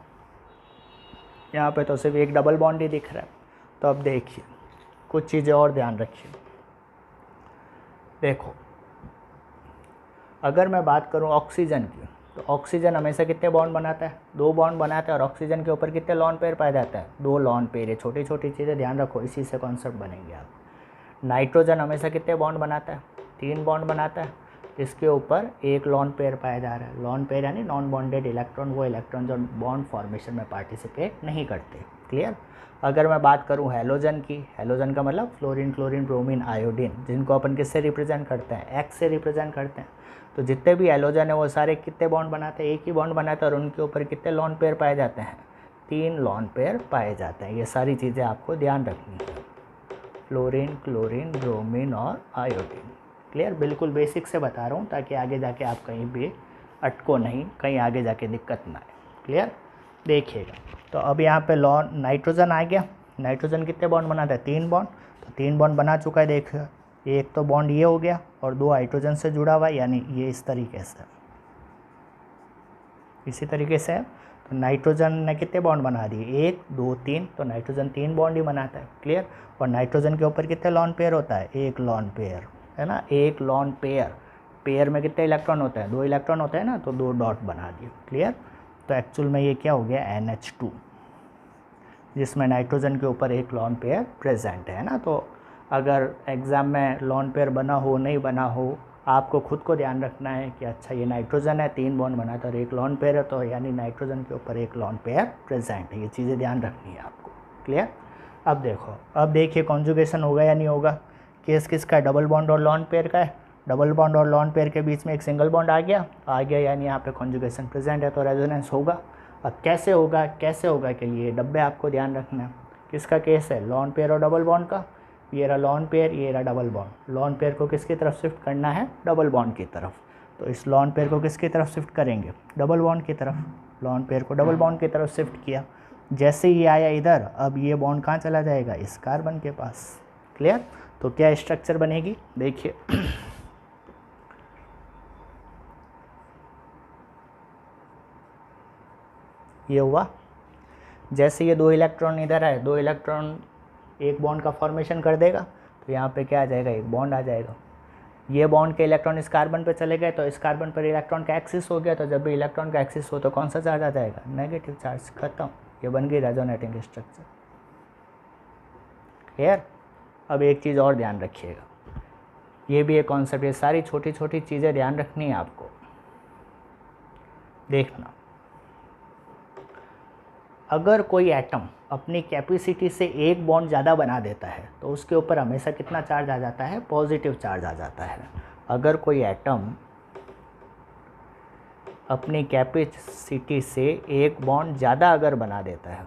यहाँ पे तो सिर्फ एक डबल बॉन्ड ही दिख रहा है। तो अब देखिए कुछ चीज़ें और ध्यान रखिए। देखो, अगर मैं बात करूँ ऑक्सीजन की, तो ऑक्सीजन हमेशा कितने बॉन्ड बनाता है? 2 बॉन्ड बनाता है। और ऑक्सीजन के ऊपर कितने लॉन पेयर पाया जाता है? 2 लॉन पेयर। ये छोटी छोटी चीज़ें ध्यान रखो, इसी से कॉन्सेप्ट बनेंगे आप। नाइट्रोजन हमेशा कितने बॉन्ड बनाता है? 3 बॉन्ड बनाता है। इसके ऊपर एक लॉन पेयर पाया जा रहा है। लॉन पेयर यानी नॉन बॉन्डेड इलेक्ट्रॉन, वो इलेक्ट्रॉन जो बॉन्ड फॉर्मेशन में पार्टिसिपेट नहीं करते। क्लियर? अगर मैं बात करूं हैलोजन की, हैलोजन का मतलब फ्लोरीन, क्लोरीन, ब्रोमीन, आयोडीन, जिनको अपन किससे रिप्रेजेंट करते हैं? एक्स से रिप्रेजेंट करते हैं। तो जितने भी हैलोजन है वो सारे कितने बॉन्ड बनाते हैं? एक ही बॉन्ड बनाते हैं। और उनके ऊपर कितने लॉन पेयर पाए जाते हैं? 3 लॉन पेयर पाए जाते हैं। ये सारी चीज़ें आपको ध्यान रखनी है। फ्लोरीन, क्लोरीन, ब्रोमीन और आयोडीन। क्लियर? बिल्कुल बेसिक से बता रहा हूँ ताकि आगे जाके आप कहीं भी अटको नहीं, कहीं आगे जाके दिक्कत ना आए। क्लियर? देखिएगा, तो अब यहाँ पे लॉन नाइट्रोजन आ गया। नाइट्रोजन कितने बॉन्ड बनाता है? 3 बॉन्ड। तो 3 बॉन्ड बना चुका है। देखिए, एक तो बॉन्ड ये हो गया और 2 हाइड्रोजन से जुड़ा हुआ है, यानी ये इस तरीके से, इसी तरीके से है। तो नाइट्रोजन ने कितने बॉन्ड बना दिए? 1, 2, 3। तो नाइट्रोजन 3 बॉन्ड ही बनाता है। क्लियर? और नाइट्रोजन के ऊपर कितने लॉन पेयर होता है? 1 लॉन पेयर, है ना? 1 लॉन पेयर। पेयर में कितने इलेक्ट्रॉन होते हैं? 2 इलेक्ट्रॉन होते हैं ना, तो 2 डॉट बना दिए। क्लियर? तो एक्चुअल में ये क्या हो गया? NH2, जिसमें नाइट्रोजन के ऊपर 1 लॉन पेयर प्रेजेंट है ना। तो अगर एग्ज़ाम में लॉन पेयर बना हो नहीं बना हो, आपको खुद को ध्यान रखना है कि अच्छा ये नाइट्रोजन है, 3 बॉन्ड बनाता है और 1 लॉन पेयर है, तो यानी नाइट्रोजन के ऊपर 1 लॉन पेयर प्रेजेंट है। ये चीज़ें ध्यान रखनी है आपको। क्लियर? अब देखो, अब देखिए कॉन्जुगेशन होगा या नहीं होगा। केस किसका है? डबल बॉन्ड और लॉन पेयर का है। डबल बॉन्ड और लॉन पेयर के बीच में एक सिंगल बॉन्ड आ गया, यानी यहाँ पे कॉन्जुगेशन प्रेजेंट है, तो रेजोनेंस होगा। अब कैसे होगा, कैसे होगा के लिए डब्बे आपको ध्यान रखना है। किसका केस है? लॉन पेयर और डबल बॉन्ड का। ये रहा लॉन पेयर, ये रहा डबल बॉन्ड। लॉन पेयर को किसकी तरफ शिफ्ट करना है? डबल बॉन्ड की तरफ। तो इस लॉन पेयर को किसकी तरफ शिफ्ट करेंगे? डबल बॉन्ड की तरफ। लॉन पेयर को डबल बॉन्ड की तरफ शिफ्ट किया। जैसे ही आया इधर, अब ये बॉन्ड कहाँ चला जाएगा? इस कार्बन के पास। क्लियर? तो क्या स्ट्रक्चर बनेगी? देखिए ये हुआ। जैसे ये 2 इलेक्ट्रॉन इधर आए, 2 इलेक्ट्रॉन एक बॉन्ड का फॉर्मेशन कर देगा, तो यहाँ पे क्या आ जाएगा? एक बॉन्ड आ जाएगा। ये बॉन्ड के इलेक्ट्रॉन इस कार्बन पे चले गए, तो इस कार्बन पर इलेक्ट्रॉन का एक्सिस हो गया। तो जब भी इलेक्ट्रॉन का एक्सिस हो तो कौन सा चार्ज आ जाएगा? Negative charge. खत्म। ये बन गई रेजोनेटिंग स्ट्रक्चर। क्लियर? अब एक चीज़ और ध्यान रखिएगा, ये भी एक कॉन्सेप्ट, ये सारी छोटी छोटी चीज़ें ध्यान रखनी है आपको। देखना, अगर कोई एटम अपनी कैपेसिटी से एक बॉन्ड ज़्यादा बना देता है, तो उसके ऊपर हमेशा कितना चार्ज आ जाता है? पॉजिटिव चार्ज आ जाता है। अगर कोई एटम अपनी कैपेसिटी से एक बॉन्ड ज़्यादा अगर बना देता है,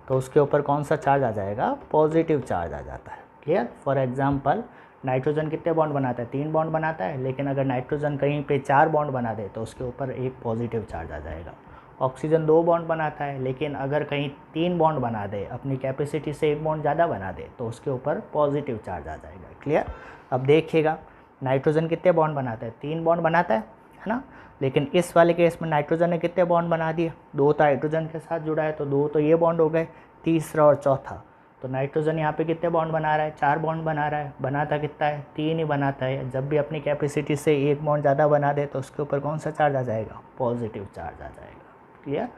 तो उसके ऊपर कौन सा चार्ज आ जाएगा? पॉजिटिव चार्ज आ जाता है। क्लियर? फॉर एग्जांपल, नाइट्रोजन कितने बॉन्ड बनाता है? 3 बॉन्ड बनाता है। लेकिन अगर नाइट्रोजन कहीं पे 4 बॉन्ड बना दे, तो उसके ऊपर एक पॉजिटिव चार्ज आ जाएगा। ऑक्सीजन 2 बॉन्ड बनाता है, लेकिन अगर कहीं 3 बॉन्ड बना दे, अपनी कैपेसिटी से एक बॉन्ड ज़्यादा बना दे, तो उसके ऊपर पॉजिटिव चार्ज आ जाएगा। क्लियर? अब देखिएगा, नाइट्रोजन कितने बॉन्ड बनाता है? 3 बॉन्ड बनाता है ना। लेकिन इस वाले केस में नाइट्रोजन ने कितने बॉन्ड बना दिए? 2 तो हाइड्रोजन के साथ जुड़ा है, तो 2 तो ये बॉन्ड हो गए, तीसरा और चौथा। तो नाइट्रोजन यहाँ पे कितने बॉन्ड बना रहा है? 4 बॉन्ड बना रहा है। बनाता कितना है? 3 ही बनाता है। जब भी अपनी कैपेसिटी से एक बॉन्ड ज़्यादा बना दे, तो उसके ऊपर कौन सा चार्ज आ जाएगा? पॉजिटिव चार्ज आ जाएगा। क्लियर?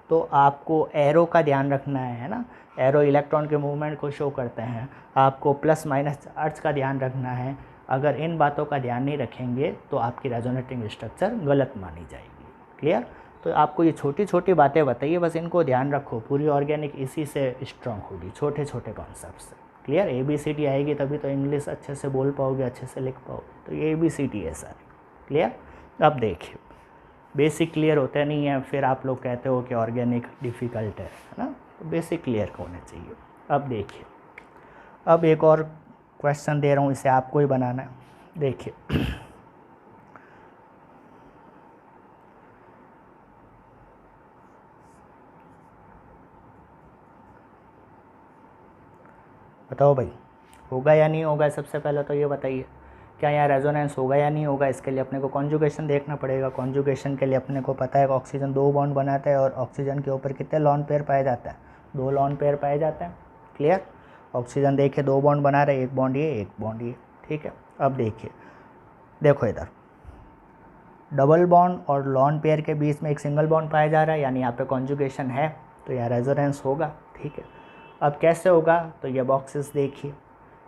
तो आपको एरो का ध्यान रखना है ना। एरो इलेक्ट्रॉन के मूवमेंट को शो करते हैं। आपको प्लस माइनस चार्ज का ध्यान रखना है। अगर इन बातों का ध्यान नहीं रखेंगे, तो आपकी रेजोनेटिंग स्ट्रक्चर गलत मानी जाएगी। क्लियर? तो आपको ये छोटी छोटी बातें बताइए, बस इनको ध्यान रखो। पूरी ऑर्गेनिक इसी से स्ट्रांग होगी, छोटे छोटे कॉन्सेप्ट से। क्लियर? ABCD आएगी तभी तो इंग्लिश अच्छे से बोल पाओगे, अच्छे से लिख पाओगे। तो ये ABCD है सारी। क्लियर? अब देखिए, बेसिक क्लियर होते नहीं है, फिर आप लोग कहते हो कि ऑर्गेनिक डिफ़िकल्ट है ना। तो बेसिक क्लियर होने चाहिए। अब देखिए, अब एक और क्वेश्चन दे रहा हूँ, इसे आपको ही बनाना है। देखिए बताओ भाई, होगा या नहीं होगा? सबसे पहले तो ये बताइए। क्या यहाँ रेजोनेंस होगा या नहीं होगा, इसके लिए अपने को कॉन्जुगेशन देखना पड़ेगा। कॉन्जुगेशन के लिए अपने को पता है कि ऑक्सीजन 2 बॉन्ड बनाता है और ऑक्सीजन के ऊपर कितने लॉन पेयर पाए जाता है, 2 लॉन पेयर पाए जाते हैं। क्लियर। ऑक्सीजन देखिए 2 बॉन्ड बना रहे, 1 बॉन्ड ये 1 बॉन्ड ये, ठीक है। अब देखिए, देखो इधर डबल बॉन्ड और लॉन पेयर के बीच में एक सिंगल बॉन्ड पाया जा रहा है, यानी यहाँ पे कॉन्जुगेशन है, तो यहाँ रेजोनेंस होगा, ठीक है। अब कैसे होगा, तो ये बॉक्सेस देखिए,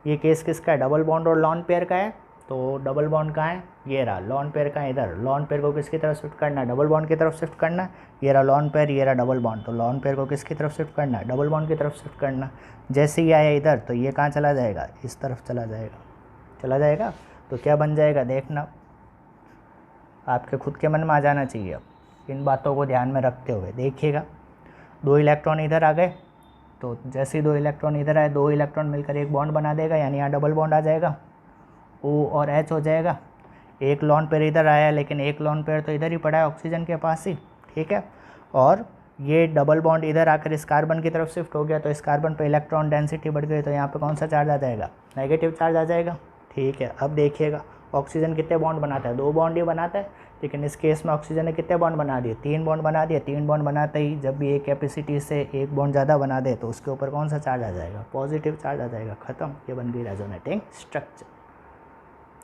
ये केस किसका है, डबल बॉन्ड और लॉन पेयर का है। तो डबल बॉन्ड कहाँ है, ये रहा, लॉन पेयर का है इधर। लॉन पेयर को किसकी तरफ शिफ्ट करना है, डबल बॉन्ड की तरफ शिफ्ट करना है। ये रहा लॉन पेयर, ये रहा डबल बॉन्ड, तो लॉन पेयर को किसकी तरफ शिफ्ट करना है, डबल बॉन्ड की तरफ शिफ्ट करना। जैसे ही आया इधर, तो ये कहाँ चला जाएगा, इस तरफ चला जाएगा। तो क्या बन जाएगा, देखना आपके खुद के मन में आ जाना चाहिए। अब इन बातों को ध्यान में रखते हुए देखिएगा, 2 इलेक्ट्रॉन इधर आ गए, तो जैसे ही 2 इलेक्ट्रॉन इधर आए, 2 इलेक्ट्रॉन मिलकर एक बॉन्ड बना देगा, यानी यहाँ डबल बॉन्ड आ जाएगा, O और H हो जाएगा। एक लॉन पेयर इधर आया, लेकिन एक लॉन पेयर तो इधर ही पड़ा है ऑक्सीजन के पास ही, ठीक है। और ये डबल बॉन्ड इधर आकर इस कार्बन की तरफ शिफ्ट हो गया, तो इस कार्बन पे इलेक्ट्रॉन डेंसिटी बढ़ गई, तो यहाँ पे कौन सा चार्ज आ जाएगा, नेगेटिव चार्ज आ जाएगा, ठीक है। अब देखिएगा ऑक्सीजन कितने बॉन्ड बनाता है, 2 बॉन्ड ही बनाता है, लेकिन इस केस में ऑक्सीजन ने कितने बॉन्ड बना दिए, 3 बॉन्ड बना दिए। 3 बॉन्ड बनाते ही जब भी एक कैपेसिटी से एक बॉन्ड ज़्यादा बना दे, तो उसके ऊपर कौन सा चार्ज आ जाएगा, पॉजिटिव चार्ज आ जाएगा, ख़त्म। ये बन गई रेजोनेटिंग स्ट्रक्चर।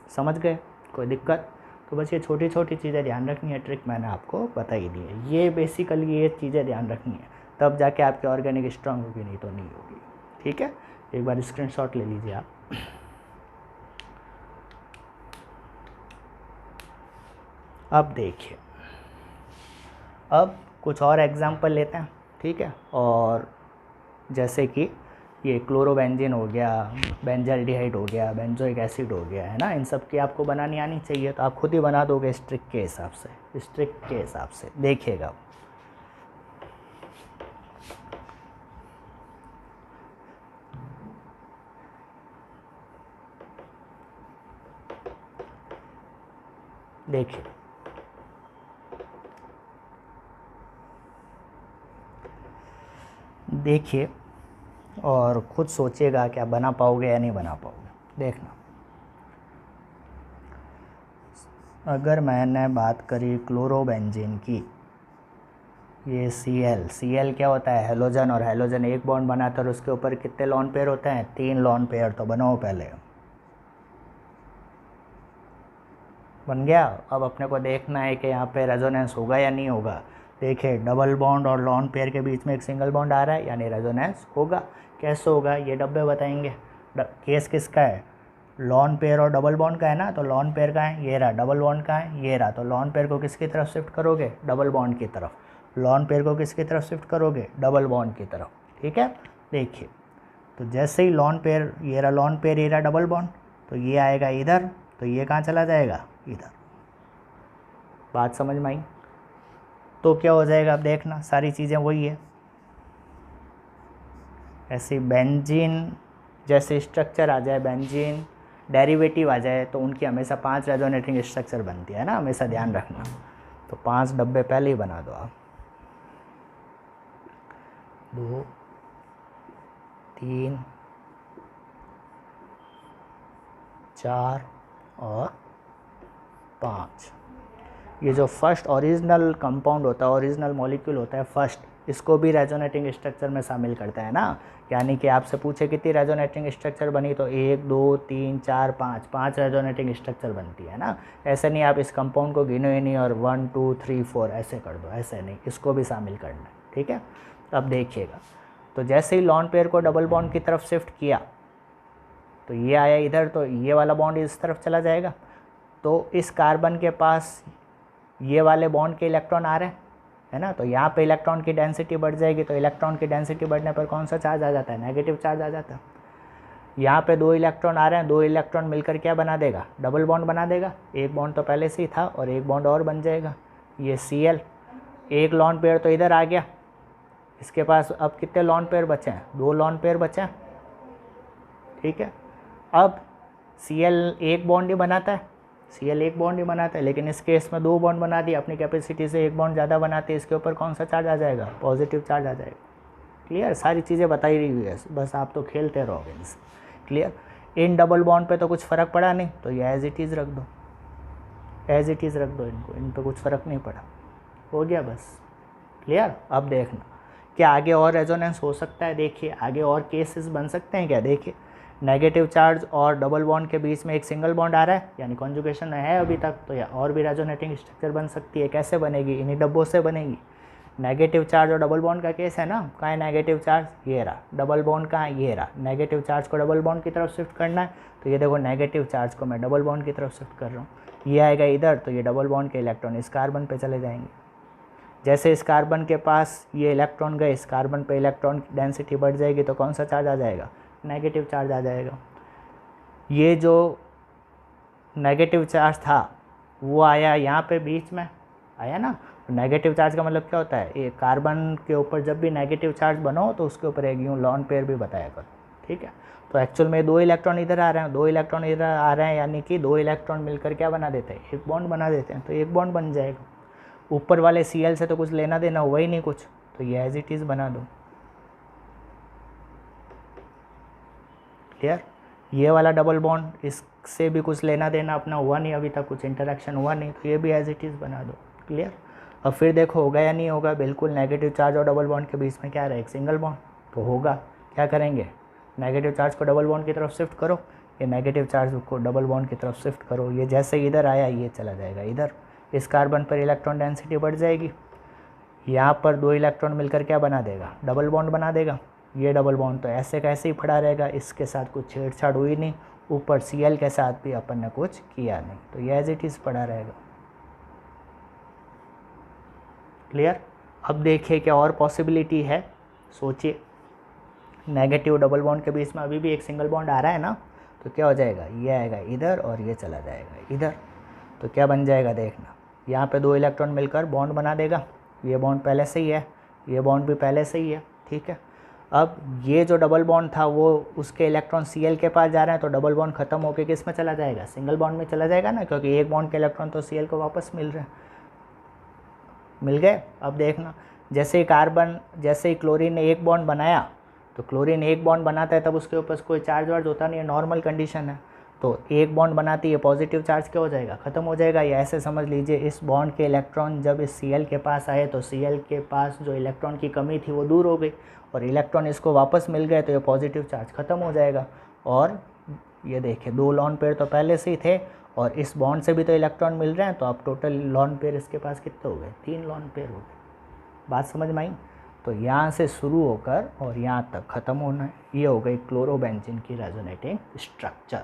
समझ गए, कोई दिक्कत। तो बस ये छोटी छोटी चीज़ें ध्यान रखनी है, ट्रिक मैंने आपको बता ही दी है। ये बेसिकली ये चीज़ें ध्यान रखनी है, तब जाके आपकी ऑर्गेनिक स्ट्रांग होगी, नहीं तो नहीं होगी, ठीक है। एक बार स्क्रीनशॉट ले लीजिए आप। अब देखिए, अब कुछ और एग्जाम्पल लेते हैं, ठीक है। और जैसे कि ये क्लोरोबेंजीन हो गया, बेंजल्डिहाइड हो गया, बेंजोइक एसिड हो गया, है ना, इन सब की आपको बनानी आनी चाहिए, तो आप खुद ही बना दोगे इस ट्रिक के हिसाब से, देखिएगा। देखिए और खुद सोचिएगा कि आप बना पाओगे या नहीं बना पाओगे। देखना, अगर मैंने बात करी क्लोरोबेंजीन की, ये Cl क्या होता है, हेलोजन, और हेलोजन एक बॉन्ड बनाता है, और उसके ऊपर कितने लॉन पेयर होते हैं, 3 लॉन पेयर। तो बनाओ, पहले बन गया। अब अपने को देखना है कि यहाँ पे रेजोनेंस होगा या नहीं होगा। देखिए, डबल बॉन्ड और लॉन पेयर के बीच में एक सिंगल बॉन्ड आ रहा है, यानी रेजोनेंस होगा। कैसे होगा, ये डब्बे बताएंगे। केस किसका है, लॉन पेयर और डबल बॉन्ड का है ना, तो लॉन पेयर का है, ये रहा, डबल बॉन्ड का है, ये रहा। तो लॉन पेयर को किसकी तरफ शिफ्ट करोगे, डबल बॉन्ड की तरफ। लॉन पेयर को किसकी तरफ शिफ्ट करोगे, डबल बॉन्ड की तरफ, ठीक है। देखिए, तो जैसे ही लॉन पेयर, ये रहा लॉन पेयर, ये रहा डबल बॉन्ड, तो ये आएगा इधर, तो ये कहाँ चला जाएगा, इधर। बात समझ में आई। तो क्या हो जाएगा, अब देखना, सारी चीज़ें वही है। ऐसे बेंजीन जैसे स्ट्रक्चर आ जाए, बेंजीन डेरिवेटिव आ जाए, तो उनकी हमेशा 5 रेजोनेटिंग स्ट्रक्चर बनती है ना, हमेशा ध्यान रखना। तो 5 डब्बे पहले ही बना दो आप, 2 3 4 और 5। ये जो फर्स्ट ओरिजिनल कंपाउंड होता है, ओरिजिनल मॉलिक्यूल होता है फर्स्ट, इसको भी रेजोनेटिंग स्ट्रक्चर में शामिल करता है ना। यानी कि आपसे पूछे कितनी रेजोनेटिंग स्ट्रक्चर बनी, तो 1 2 3 4 5 रेजोनेटिंग स्ट्रक्चर बनती है ना। ऐसे नहीं आप इस कंपाउंड को गिनो ही नहीं और 1 2 3 4 ऐसे कर दो, ऐसे नहीं, इसको भी शामिल करना है, ठीक है। अब देखिएगा, तो जैसे ही लॉन पेयर को डबल बॉन्ड की तरफ शिफ्ट किया, तो ये आया इधर, तो ये वाला बॉन्ड इस तरफ चला जाएगा। तो इस कार्बन के पास ये वाले बॉन्ड के इलेक्ट्रॉन आ रहे हैं, है ना, तो यहाँ पे इलेक्ट्रॉन की डेंसिटी बढ़ जाएगी। तो इलेक्ट्रॉन की डेंसिटी बढ़ने पर कौन सा चार्ज आ जाता है, नेगेटिव चार्ज आ जाता है। यहाँ पे 2 इलेक्ट्रॉन आ रहे हैं, 2 इलेक्ट्रॉन मिलकर क्या बना देगा, डबल बॉन्ड बना देगा। एक बॉन्ड तो पहले से ही था और एक बॉन्ड और बन जाएगा, ये Cl। एक लॉन पेयर तो इधर आ गया, इसके पास अब कितने लॉन पेयर बचे हैं, 2 लॉन पेयर बचे हैं, ठीक है। अब Cl एक बॉन्ड ही बनाता है, Cl एक बॉन्ड ही बनाता है, लेकिन इस केस में 2 बॉन्ड बना दिया, अपनी कैपेसिटी से एक बॉन्ड ज़्यादा बनाते हैं, इसके ऊपर कौन सा चार्ज आ जाएगा, पॉजिटिव चार्ज आ जाएगा। क्लियर, सारी चीज़ें बताई रही हुई है, बस आप तो खेलते रहोगे इनसे। क्लियर। इन डबल बॉन्ड पे तो कुछ फ़र्क पड़ा नहीं, तो ये एज इट इज़ रख दो, एज इट इज़ रख दो इनको, इन पे कुछ फ़र्क नहीं पड़ा, हो गया बस। क्लियर। अब देखना क्या आगे और रेजोनेंस हो सकता है, देखिए आगे और केसेस बन सकते हैं क्या। देखिए नेगेटिव चार्ज और डबल बॉन्ड के बीच में एक सिंगल बॉन्ड आ रहा है, यानी कॉन्जुगेशन है अभी तक, तो या और भी रेजोनेटिंग स्ट्रक्चर बन सकती है। कैसे बनेगी, इन्हीं डब्बों से बनेगी। नेगेटिव चार्ज और डबल बॉन्ड का केस है ना, कहाँ है नेगेटिव चार्ज, ये रहा, डबल बॉन्ड कहाँ है, ये रहा। नेगेटिव चार्ज को डबल बॉन्ड की तरफ शिफ्ट करना है, तो ये देखो नेगेटिव चार्ज को मैं डबल बॉन्ड की तरफ शिफ्ट कर रहा हूँ, ये आएगा इधर, तो ये डबल बॉन्ड के इलेक्ट्रॉन इस कार्बन पे चले जाएंगे। जैसे इस कार्बन के पास ये इलेक्ट्रॉन गए, इस कार्बन पे इलेक्ट्रॉन की डेंसिटी बढ़ जाएगी, तो कौन सा चार्ज आ जाएगा, नेगेटिव चार्ज आ जाएगा। ये जो नेगेटिव चार्ज था वो आया यहाँ पे बीच में, आया ना। नेगेटिव चार्ज का मतलब क्या होता है, ये कार्बन के ऊपर जब भी नेगेटिव चार्ज बनाओ तो उसके ऊपर एक यूँ लॉन पेयर भी बताया करो, ठीक है। तो एक्चुअल में 2 इलेक्ट्रॉन इधर आ रहे हैं, 2 इलेक्ट्रॉन इधर आ रहे हैं, यानी कि 2 इलेक्ट्रॉन मिलकर क्या बना देते हैं, एक बॉन्ड बना देते हैं, तो एक बॉन्ड बन जाएगा। ऊपर वाले Cl से तो कुछ लेना देना हुआ ही नहीं कुछ, तो ये एज इट इज़ बना दो। क्लियर। ये वाला डबल बॉन्ड, इससे भी कुछ लेना देना अपना हुआ नहीं, अभी तक कुछ इंटरेक्शन हुआ नहीं, तो ये भी एज इट इज़ बना दो। क्लियर। अब फिर देखो होगा या नहीं होगा, बिल्कुल नेगेटिव चार्ज और डबल बॉन्ड के बीच में क्या रहा है, एक सिंगल बॉन्ड, तो होगा। क्या करेंगे, नेगेटिव चार्ज को डबल बॉन्ड की तरफ शिफ्ट करो, ये नेगेटिव चार्ज को डबल बॉन्ड की तरफ शिफ्ट करो, ये जैसे इधर आया ये चला जाएगा इधर, इस कार्बन पर इलेक्ट्रॉन डेंसिटी बढ़ जाएगी, यहाँ पर 2 इलेक्ट्रॉन मिलकर क्या बना देगा, डबल बॉन्ड बना देगा। ये डबल बॉन्ड तो ऐसे कैसे ही पड़ा रहेगा, इसके साथ कुछ छेड़छाड़ हुई नहीं, ऊपर Cl के साथ भी अपन ने कुछ किया नहीं, तो ये एज इट इज़ पड़ा रहेगा। क्लियर। अब देखिए क्या और पॉसिबिलिटी है, सोचिए। नेगेटिव डबल बॉन्ड के बीच में अभी भी एक सिंगल बॉन्ड आ रहा है ना, तो क्या हो जाएगा, ये आएगा इधर और ये चला जाएगा इधर, तो क्या बन जाएगा देखना, यहाँ पे 2 इलेक्ट्रॉन मिलकर बॉन्ड बना देगा, ये बॉन्ड पहले से ही है, ये बॉन्ड भी पहले से ही है, ठीक है। अब ये जो डबल बॉन्ड था वो उसके इलेक्ट्रॉन Cl के पास जा रहे हैं, तो डबल बॉन्ड खत्म होकर किस में चला जाएगा, सिंगल बॉन्ड में चला जाएगा ना, क्योंकि एक बॉन्ड के इलेक्ट्रॉन तो Cl को वापस मिल रहे हैं, मिल गए। अब देखना जैसे ही कार्बन, जैसे ही क्लोरीन ने एक बॉन्ड बनाया, तो क्लोरीन एक बॉन्ड बनाता है तब उसके ऊपर कोई चार्ज वार्ज होता नहीं है, नॉर्मल कंडीशन है, तो एक बॉन्ड बनाती है, पॉजिटिव चार्ज क्या हो जाएगा, ख़त्म हो जाएगा। या ऐसे समझ लीजिए इस बॉन्ड के इलेक्ट्रॉन जब इस Cl के पास आए तो Cl के पास जो इलेक्ट्रॉन की कमी थी वो दूर हो गई, और इलेक्ट्रॉन इसको वापस मिल गए, तो ये पॉजिटिव चार्ज ख़त्म हो जाएगा। और ये देखिए 2 लॉन पेयर तो पहले से ही थे, और इस बॉन्ड से भी तो इलेक्ट्रॉन मिल रहे हैं, तो अब टोटल लॉन पेयर इसके पास कितने हो गए, 3 लॉन पेयर हो गए। बात समझ में आई। तो यहाँ से शुरू होकर और यहाँ तक ख़त्म होना है, ये हो गई क्लोरोबेंजीन की रेजोनेटिंग स्ट्रक्चर।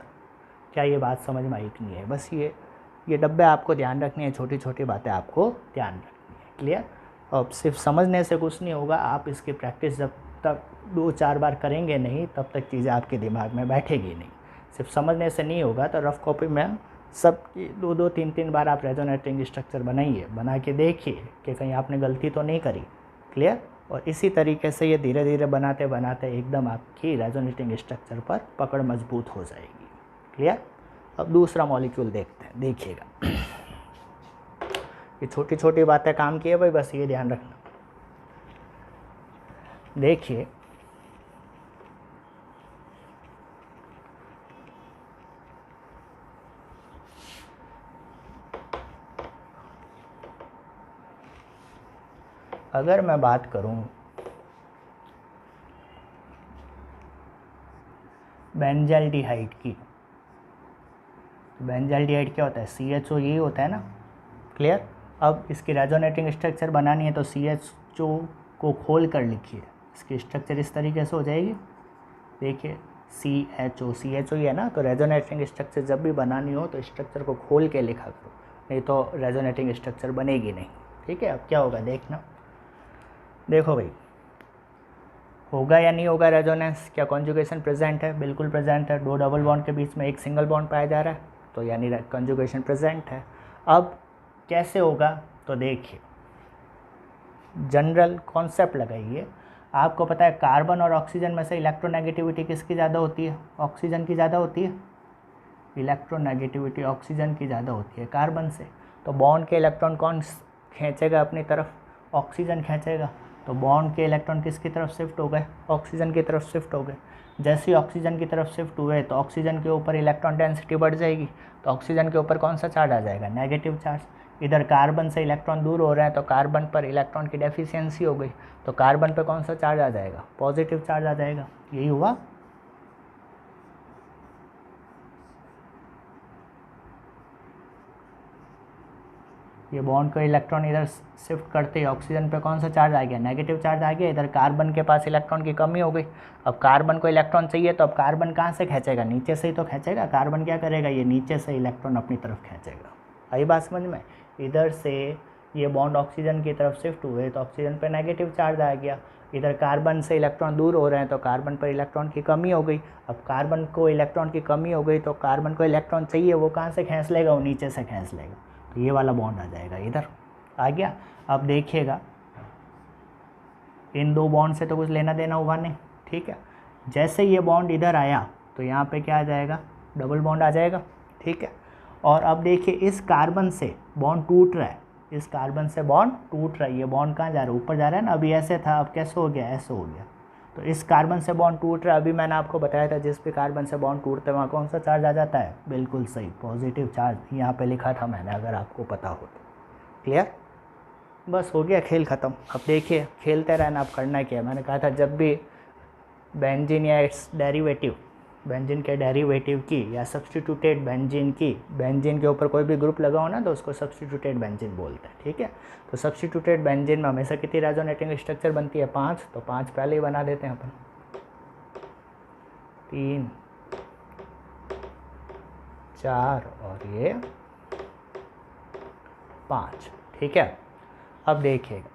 क्या ये बात समझ में आई कि नहीं है, बस ये डब्बे आपको ध्यान रखनी है, छोटी छोटी बातें आपको ध्यान रखनी है। क्लियर। अब सिर्फ समझने से कुछ नहीं होगा, आप इसकी प्रैक्टिस जब तक 2-4 बार करेंगे नहीं तब तक चीज़ें आपके दिमाग में बैठेगी नहीं। सिर्फ समझने से नहीं होगा, तो रफ़ कॉपी में सब 2-2, 3-3 बार आप रेजोनेटिंग स्ट्रक्चर बनाइए, बना के देखिए कि कहीं आपने गलती तो नहीं करी। क्लियर। और इसी तरीके से ये धीरे धीरे बनाते बनाते एकदम आपकी रेजोनेटिंग स्ट्रक्चर पर पकड़ मजबूत हो जाएगी। क्लियर। अब दूसरा मॉलिक्यूल देखते हैं, देखिएगा ये छोटी छोटी बातें काम की है भाई, बस ये ध्यान रखना। देखिए अगर मैं बात करूं बेंजाल्डिहाइड की, बेंजाल्डिहाइड क्या होता है, CHO यही होता है ना। क्लियर। अब इसकी रेजोनेटिंग स्ट्रक्चर बनानी है तो CHO को खोल कर लिखिए, इसकी स्ट्रक्चर इस तरीके से हो जाएगी। देखिए CHO ही है ना, तो रेजोनेटिंग स्ट्रक्चर जब भी बनानी हो तो स्ट्रक्चर को खोल के लिखा करो, नहीं तो रेजोनेटिंग स्ट्रक्चर बनेगी नहीं। ठीक है। अब क्या होगा देखना, देखो भाई होगा या नहीं होगा रेजोनेंस, क्या कॉन्जुगेशन प्रेजेंट है, बिल्कुल प्रेजेंट है। 2 डबल बॉन्ड के बीच में एक सिंगल बॉन्ड पाया जा रहा है, तो यानी कॉन्जुगेशन प्रेजेंट है। अब कैसे होगा, तो देखिए जनरल कॉन्सेप्ट लगाइए। आपको पता है कार्बन और ऑक्सीजन में से इलेक्ट्रोनेगेटिविटी किसकी ज़्यादा होती है, ऑक्सीजन की ज़्यादा होती है। इलेक्ट्रोनेगेटिविटी ऑक्सीजन की ज़्यादा होती है कार्बन से, तो बॉन्ड के इलेक्ट्रॉन कौन खींचेगा अपनी तरफ, ऑक्सीजन खींचेगा। तो बॉन्ड के इलेक्ट्रॉन किसकी तरफ शिफ्ट हो गए, ऑक्सीजन की तरफ शिफ्ट हो गए। जैसे ही ऑक्सीजन की तरफ शिफ्ट हुए तो ऑक्सीजन के ऊपर इलेक्ट्रॉन डेंसिटी बढ़ जाएगी, तो ऑक्सीजन के ऊपर कौन सा चार्ज आ जाएगा, नेगेटिव चार्ज। इधर कार्बन से इलेक्ट्रॉन दूर हो रहे हैं तो कार्बन पर इलेक्ट्रॉन की डेफिशिएंसी हो गई, तो कार्बन पर कौन सा चार्ज आ जाएगा, पॉजिटिव चार्ज आ जाएगा। यही हुआ। ये बॉन्ड को इलेक्ट्रॉन इधर शिफ्ट करते ही ऑक्सीजन पे कौन सा चार्ज आ गया, नेगेटिव चार्ज आ गया। इधर कार्बन के पास इलेक्ट्रॉन की कमी हो गई। अब कार्बन को इलेक्ट्रॉन चाहिए तो अब कार्बन कहाँ से खींचेगा, नीचे से ही तो खींचेगा। कार्बन क्या करेगा, ये नीचे से इलेक्ट्रॉन अपनी तरफ खींचेगा। आई बात समझ में। इधर से ये बॉन्ड ऑक्सीजन की तरफ शिफ्ट हुए तो ऑक्सीजन पर नेगेटिव चार्ज आ गया। इधर कार्बन से इलेक्ट्रॉन दूर हो रहे हैं तो कार्बन पर इलेक्ट्रॉन की कमी हो गई। अब कार्बन को इलेक्ट्रॉन की कमी हो गई तो कार्बन को इलेक्ट्रॉन चाहिए, वो कहाँ से खींच लेगा, वो नीचे से खींच लेगा। तो ये वाला बॉन्ड आ जाएगा, इधर आ गया। अब देखिएगा इन दो बॉन्ड से तो कुछ लेना देना हुआ नहीं, ठीक है। जैसे ये बॉन्ड इधर आया तो यहाँ पे क्या आ जाएगा, डबल बॉन्ड आ जाएगा, ठीक है। और अब देखिए इस कार्बन से बॉन्ड टूट रहा है, इस कार्बन से बॉन्ड टूट रहा है। ये बॉन्ड कहाँ जा रहा है, ऊपर जा रहा है ना। अभी ऐसे था, अब कैसे हो गया, ऐसे हो गया। तो इस कार्बन से बॉन्ड टूट रहा है। अभी मैंने आपको बताया था जिस भी कार्बन से बॉन्ड टूटते हैं वहाँ कौन सा चार्ज आ जाता है, बिल्कुल सही, पॉजिटिव चार्ज। यहाँ पे लिखा था मैंने, अगर आपको पता हो तो। क्लियर, बस हो गया, खेल ख़त्म। अब देखिए खेलते रहना, अब करना क्या है। मैंने कहा था जब भी बेंजीन या इट्स डेरिवेटिव, बेंजीन के डेरिवेटिव की या सब्स्टिट्यूटेड बेंजीन की, बेंजीन के ऊपर कोई भी ग्रुप लगा हो ना तो उसको सब्स्टिट्यूटेड बेंजीन बोलते हैं, ठीक है। तो सब्स्टिट्यूटेड बेंजीन में हमेशा कितनी रेजोनेटिंग स्ट्रक्चर बनती है, 5। तो 5 पहले ही बना देते हैं अपन, 3 4 और ये 5, ठीक है। अब देखिएगा,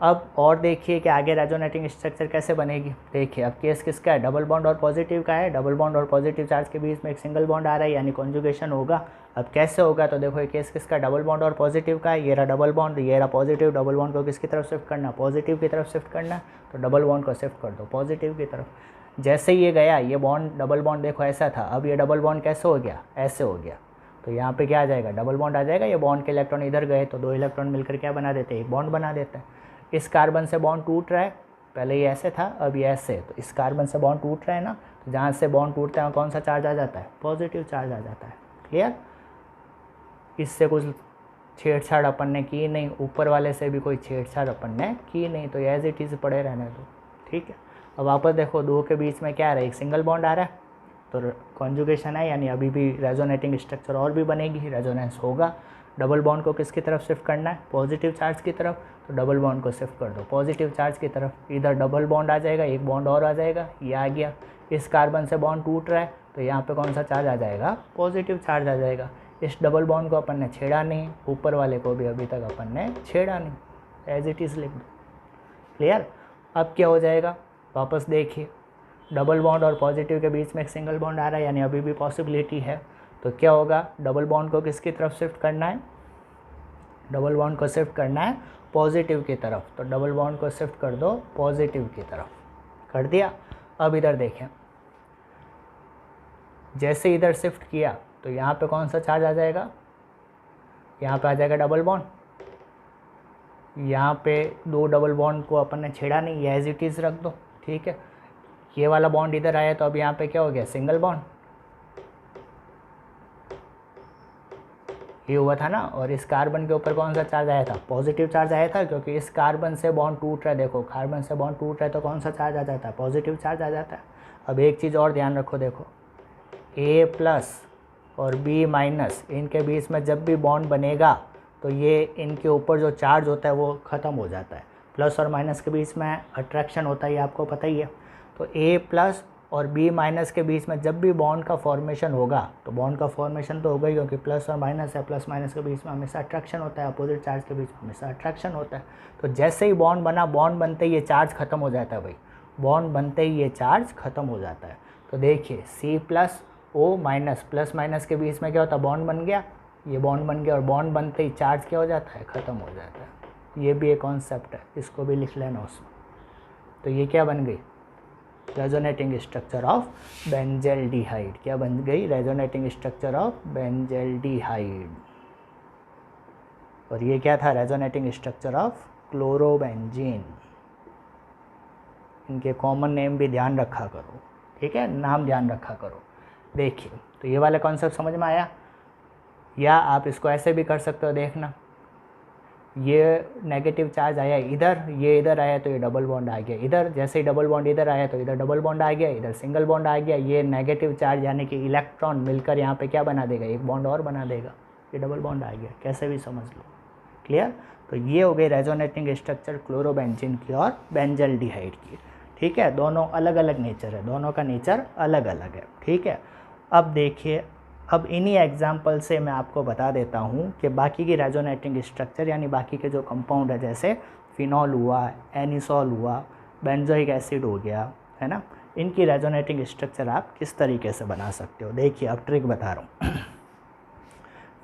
अब और देखिए कि आगे रेजोनेटिंग स्ट्रक्चर कैसे बनेगी। देखिए अब केस किसका है, डबल बॉन्ड और पॉजिटिव का है। डबल बॉन्ड और पॉजिटिव चार्ज के बीच में एक सिंगल बॉन्ड आ रहा है, यानी कॉन्जुगेशन होगा। अब कैसे होगा, तो देखो ये केस किसका, डबल बॉन्ड और पॉजिटिव का है। ये रहा डबल बॉन्ड, ये रहा पॉजिटिव। डबल बॉन्ड को किसकी तरफ शिफ्ट करना, पॉजिटिव की तरफ शिफ्ट करना। तो डबल बॉन्ड को शिफ्ट कर दो पॉजिटिव की तरफ। जैसे ये गया, ये बॉन्ड डबल बॉन्ड देखो ऐसा था, अब ये डबल बॉन्ड कैसे हो गया, ऐसे हो गया। तो यहाँ पे क्या आ जाएगा, डबल बॉन्ड आ जाएगा। ये बॉन्ड के इलेक्ट्रॉन इधर गए तो 2 इलेक्ट्रॉन मिलकर क्या बना देते हैं, एक बॉन्ड बना देते हैं। इस कार्बन से बॉन्ड टूट रहा है, पहले ये ऐसे था, अब ये ऐसे। तो इस कार्बन से बॉन्ड टूट रहा है ना, तो जहाँ से बॉन्ड टूटता है वहाँ कौन सा चार्ज आ जाता है, पॉजिटिव चार्ज आ जाता है। क्लियर, इससे कुछ छेड़छाड़ अपन ने की नहीं, ऊपर वाले से भी कोई छेड़छाड़ अपन ने की नहीं, तो एज इट इज़ पड़े रहने दो, ठीक है। अब वापस देखो, दो के बीच में क्या आ रहा है, एक सिंगल बॉन्ड आ रहा है, तो कॉन्जुगेशन है, यानी अभी भी रेजोनेटिंग स्ट्रक्चर और भी बनेगी, रेजोनेंस होगा। डबल बॉन्ड को किसकी तरफ शिफ्ट करना है, पॉजिटिव चार्ज की तरफ। तो डबल बॉन्ड को शिफ्ट कर दो पॉजिटिव चार्ज की तरफ। इधर डबल बॉन्ड आ जाएगा, एक बॉन्ड और आ जाएगा, ये आ गया। इस कार्बन से बॉन्ड टूट रहा है तो यहाँ पे कौन सा चार्ज आ जाएगा, पॉजिटिव चार्ज आ जाएगा। इस डबल बॉन्ड को अपन ने छेड़ा नहीं, ऊपर वाले को भी अभी तक अपन ने छेड़ा नहीं, एज इट इज़ लिख दो। क्लियर, अब क्या हो जाएगा, वापस देखिए, डबल बॉन्ड और पॉजिटिव के बीच में एक सिंगल बॉन्ड आ रहा है, यानी अभी भी पॉसिबिलिटी है। तो क्या होगा, डबल बॉन्ड को किसकी तरफ शिफ्ट करना है, डबल बॉन्ड को शिफ्ट करना है पॉजिटिव की तरफ। तो डबल बॉन्ड को शिफ्ट कर दो पॉजिटिव की तरफ, कर दिया। अब इधर देखें, जैसे इधर शिफ्ट किया तो यहाँ पे कौन सा चार्ज आ जाएगा, यहाँ पे आ जाएगा डबल बॉन्ड। यहाँ पे 2 डबल बॉन्ड को अपन ने छेड़ा नहीं, एज इट इज़ रख दो, ठीक है। ये वाला बॉन्ड इधर आया तो अब यहाँ पे क्या हो गया, सिंगल बॉन्ड, ये हुआ था ना। और इस कार्बन के ऊपर कौन सा चार्ज आया था, पॉजिटिव चार्ज आया था, क्योंकि इस कार्बन से बॉन्ड टूट रहा है। देखो कार्बन से बॉन्ड टूट रहा है तो कौन सा चार्ज आ जाता है, पॉजिटिव चार्ज आ जाता है। अब एक चीज़ और ध्यान रखो, देखो A+ और B-, इनके बीच में जब भी बॉन्ड बनेगा तो ये इनके ऊपर जो चार्ज होता है वो ख़त्म हो जाता है। प्लस और माइनस के बीच में अट्रैक्शन होता है, ये आपको पता ही है। तो A+ और B- के बीच में जब भी बॉन्ड का फॉर्मेशन होगा, तो बॉन्ड का फॉर्मेशन तो होगा ही, क्योंकि प्लस और माइनस है, प्लस माइनस के बीच में हमेशा अट्रैक्शन होता है, अपोजिट चार्ज के बीच में हमेशा अट्रैक्शन होता है। तो जैसे ही बॉन्ड बना, बॉन्ड बनते ही ये चार्ज खत्म हो जाता है भाई, बॉन्ड बनते ही ये चार्ज खत्म हो जाता है। तो देखिए C+O-, प्लस माइनस के बीच में क्या होता है, बॉन्ड बन गया, ये बॉन्ड बन गया, और बॉन्ड बनते ही चार्ज क्या हो जाता है, ख़त्म हो जाता है। ये भी एक कॉन्सेप्ट है, इसको भी लिख लेना उसमें। तो ये क्या बन गई, रेजोनेटिंग स्ट्रक्चर ऑफ बेंजल्डिहाइड। क्या बन गई, रेजोनेटिंग स्ट्रक्चर ऑफ बेंजल्डिहाइड। और ये क्या था, रेजोनेटिंग स्ट्रक्चर ऑफ क्लोरोबेंजीन, इनके कॉमन नेम भी ध्यान रखा करो, ठीक है, नाम ध्यान रखा करो। देखिए तो ये वाला कॉन्सेप्ट समझ में आया, या आप इसको ऐसे भी कर सकते हो, देखना ये नेगेटिव चार्ज आया इधर, ये इधर आया तो ये डबल बॉन्ड आ गया इधर, जैसे ही डबल बॉन्ड इधर आया तो इधर डबल बॉन्ड आ गया, इधर सिंगल बॉन्ड आ गया। ये नेगेटिव चार्ज यानी कि इलेक्ट्रॉन मिलकर यहाँ पे क्या बना देगा, एक बॉन्ड और बना देगा, ये डबल बॉन्ड आ गया, कैसे भी समझ लो। क्लियर? तो ये हो गई रेजोनेटिंग स्ट्रक्चर क्लोरोबेंजीन की और बेंजल्डिहाइड की, ठीक है। दोनों अलग अलग नेचर है, दोनों का नेचर अलग अलग है, ठीक है। अब देखिए, अब इन्हीं एग्जाम्पल से मैं आपको बता देता हूँ कि बाकी की रेजोनेटिंग स्ट्रक्चर यानी बाकी के जो कंपाउंड है, जैसे फिनॉल हुआ, एनिसॉल हुआ, बेंजोइक एसिड हो गया, है ना, इनकी रेजोनेटिंग स्ट्रक्चर आप किस तरीके से बना सकते हो। देखिए अब ट्रिक बता रहा हूँ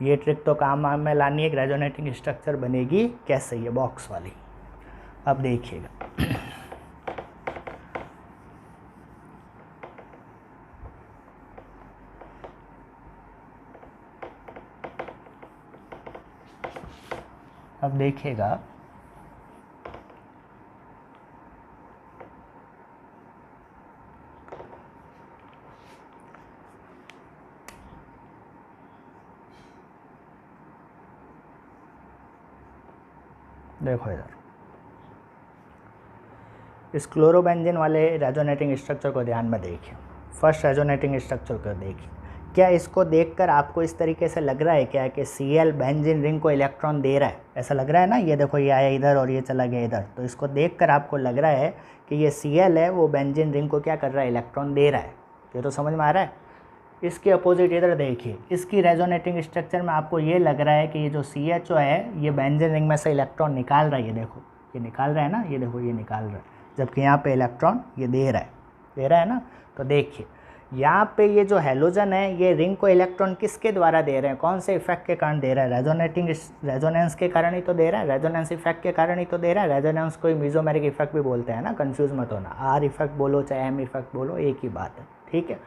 ये ट्रिक तो काम में लानी है, एक रेजोनेटिंग स्ट्रक्चर बनेगी कैसे, ये बॉक्स वाली। अब देखिएगा अब देखिएगा देखो इधर इस क्लोरोबेंजीन वाले रेजोनेटिंग स्ट्रक्चर को ध्यान में देखिए। फर्स्ट रेजोनेटिंग स्ट्रक्चर को देखिए, क्या इसको देखकर आपको इस तरीके से लग रहा है क्या कि Cl बेंजीन रिंग को इलेक्ट्रॉन दे रहा है, ऐसा लग रहा है ना। ये देखो ये आया इधर और ये चला गया इधर, तो इसको देखकर आपको लग रहा है कि ये Cl है वो बेंजीन रिंग को क्या कर रहा है, इलेक्ट्रॉन दे रहा है। ये तो समझ में आ रहा है। इसके अपोजिट इधर देखिए, इसकी रेजोनेटिंग स्ट्रक्चर में आपको ये लग रहा है कि ये जो CHO है ये बेंजीन रिंग में से इलेक्ट्रॉन निकाल रहा है। ये देखो ये निकाल रहा है ना, ये देखो ये निकाल रहा है, जबकि यहाँ पे इलेक्ट्रॉन ये दे रहा है ना। तो देखिए यहाँ पे ये जो हैलोजन है ये रिंग को इलेक्ट्रॉन किसके द्वारा दे रहे हैं, कौन से इफेक्ट के कारण दे रहा है, रेजोनेंस के कारण ही तो दे रहा है, रेजोनेंस इफेक्ट के कारण ही तो दे रहा है। रेजोनेंस को मेसोमेरिक इफेक्ट भी बोलते हैं ना, कंफ्यूज मत होना, आर इफेक्ट बोलो चाहे एम इफेक्ट बोलो एक ही बात है, ठीक है।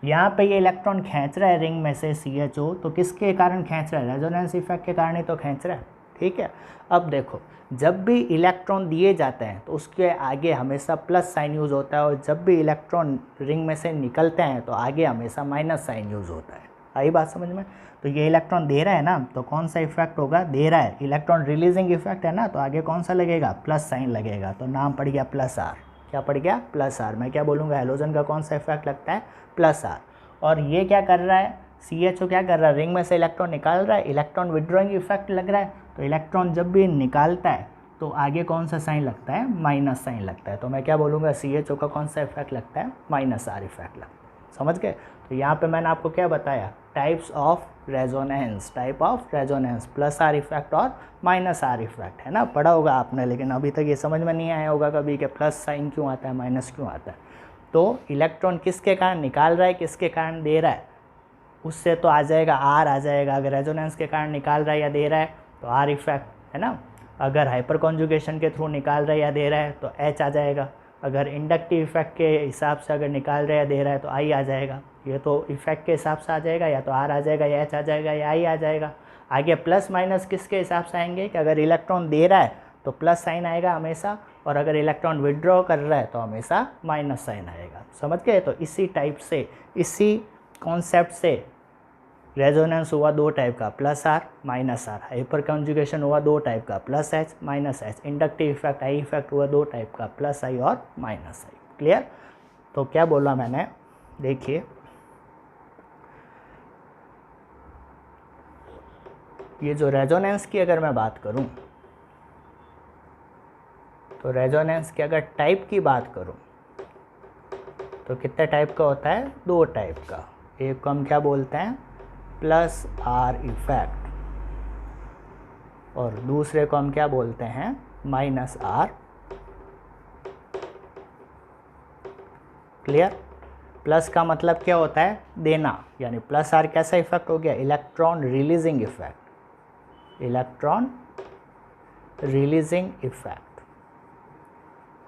यहाँ पे ये इलेक्ट्रॉन खींच रहा है रिंग में से CHO, तो किसके कारण खींच रहा है, रेजोनेंस इफेक्ट के कारण ही तो खींच रहा है, ठीक है। अब देखो जब भी इलेक्ट्रॉन दिए जाते हैं तो उसके आगे हमेशा प्लस साइन यूज़ होता है, और जब भी इलेक्ट्रॉन रिंग में से निकलते हैं तो आगे हमेशा माइनस साइन यूज़ होता है। आई बात समझ में। तो ये इलेक्ट्रॉन दे रहा है ना, तो कौन सा इफेक्ट होगा, दे रहा है, इलेक्ट्रॉन रिलीजिंग इफेक्ट है ना, तो आगे कौन सा लगेगा, प्लस साइन लगेगा, तो नाम पड़ गया प्लस आर। क्या पड़ गया, प्लस आर। मैं क्या बोलूँगा, हैलोजन का कौन सा इफेक्ट लगता है, प्लस आर। और ये क्या कर रहा है, CHO क्या कर रहा है, रिंग में से इलेक्ट्रॉन निकाल रहा है, इलेक्ट्रॉन विड्रॉइंग इफेक्ट लग रहा है। तो इलेक्ट्रॉन जब भी निकालता है तो आगे कौन सा साइन लगता है, माइनस साइन लगता है। तो मैं क्या बोलूँगा, CHO का कौन सा इफेक्ट लगता है, माइनस आर इफेक्ट लगता है। समझ गए। तो यहाँ पे मैंने आपको क्या बताया, types of resonance, type of resonance, plus are effect और माइनस आर इफेक्ट, है ना, पढ़ा होगा आपने, लेकिन अभी तक ये समझ में नहीं आया होगा कभी कि प्लस साइन क्यों आता है, माइनस क्यों आता है। तो इलेक्ट्रॉन किसके कारण निकाल रहा है, किसके कारण दे रहा है, उससे तो आ जाएगा आर आ जाएगा। अगर रेजोनेंस के कारण निकाल रहा है या दे रहा है तो आर इफेक्ट, है ना। अगर हाइपर कॉन्जुगेशन के थ्रू निकाल रहा है या दे रहा है तो एच आ जाएगा। अगर इंडक्टिव इफेक्ट के हिसाब से अगर निकाल रहा है या दे रहा है तो आई आ जाएगा। ये तो इफेक्ट के हिसाब से आ जाएगा, या तो आर आ जाएगा, या एच आ जाएगा, या आई आ जाएगा। आगे प्लस माइनस किसके हिसाब से आएंगे कि अगर इलेक्ट्रॉन दे रहा है तो प्लस साइन आएगा हमेशा, और अगर इलेक्ट्रॉन विड्रॉ कर रहा है तो हमेशा माइनस साइन आएगा। समझ गए। तो इसी टाइप से, इसी कॉन्सेप्ट से रेजोनेंस हुआ दो टाइप का, plus R minus R. Hyper conjugation हुआ दो टाइप का, plus H minus H. Inductive effect I effect हुआ दो टाइप का, प्लस आई और माइनस आई। क्लियर। तो क्या बोला मैंने, देखिए ये जो रेजोनेंस की अगर मैं बात करूं तो रेजोनेंस की अगर टाइप की बात करूं तो कितने टाइप का होता है, दो टाइप का। एक को हम क्या बोलते हैं, प्लस आर इफेक्ट, और दूसरे को हम क्या बोलते हैं, माइनस आर। क्लियर। प्लस का मतलब क्या होता है, देना, यानी प्लस आर कैसा इफेक्ट हो गया, electron releasing effect, electron releasing effect.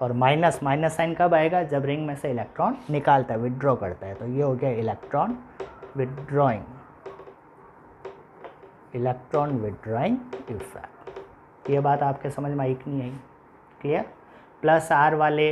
और माइनस, माइनस साइन कब आएगा, जब रिंग में से इलेक्ट्रॉन निकालता है, विड्रॉ करता है। तो ये हो गया electron withdrawing, electron withdrawing effect. ये बात आपके समझ में आई कि नहीं आई? क्लियर? प्लस आर वाले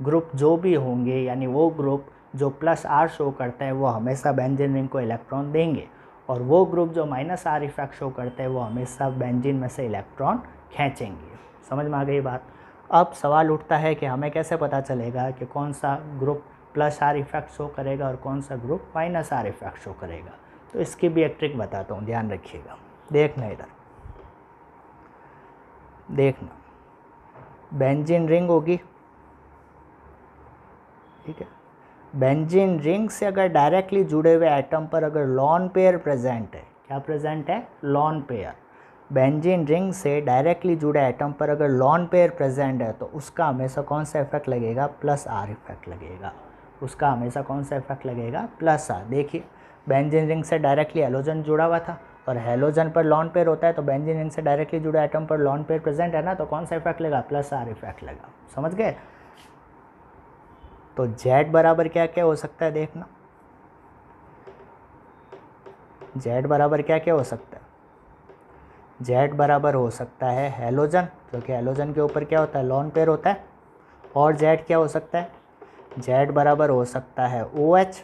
ग्रुप जो भी होंगे, यानी वो ग्रुप जो प्लस आर शो करते हैं वो हमेशा बेंजीन रिंग को इलेक्ट्रॉन देंगे, और वो ग्रुप जो माइनस आर इफेक्ट शो करते हैं वो हमेशा बेंजीन में से इलेक्ट्रॉन खींचेंगे। समझ में आ गई बात? अब सवाल उठता है कि हमें कैसे पता चलेगा कि कौन सा group plus are effect show करेगा और कौन सा group minus are effect show करेगा। तो इसकी भी एक ट्रिक बताता हूँ, ध्यान रखिएगा। देखना इधर, देखना, बेंजीन रिंग होगी, ठीक है। बेंजीन रिंग से अगर डायरेक्टली जुड़े हुए एटम पर अगर लॉन पेयर प्रेजेंट है, क्या प्रेजेंट है? Lone pair. बेंजीन रिंग से डायरेक्टली जुड़े एटम पर अगर लॉन पेयर प्रेजेंट है तो उसका हमेशा कौन सा इफेक्ट लगेगा? प्लस आर इफेक्ट लगेगा। उसका हमेशा कौन सा इफेक्ट लगेगा? Plus R. देखिए, बेंजीन रिंग से डायरेक्टली हेलोजन जुड़ा हुआ था और हेलोजन पर लॉन पेयर होता है, तो बेंजीन रिंग से डायरेक्टली जुड़े एटम पर लॉन पेयर प्रेजेंट है ना, तो कौन सा इफेक्ट लगेगा? प्लस आर इफेक्ट लगा। समझ गए? तो Z बराबर क्या क्या हो सकता है? देखना, Z बराबर क्या क्या हो सकता है? Z बराबर हो सकता है हेलोजन, क्योंकि हेलोजन के ऊपर क्या होता है? लॉन पेयर होता है। और Z क्या हो सकता है? Z बराबर हो सकता है OH,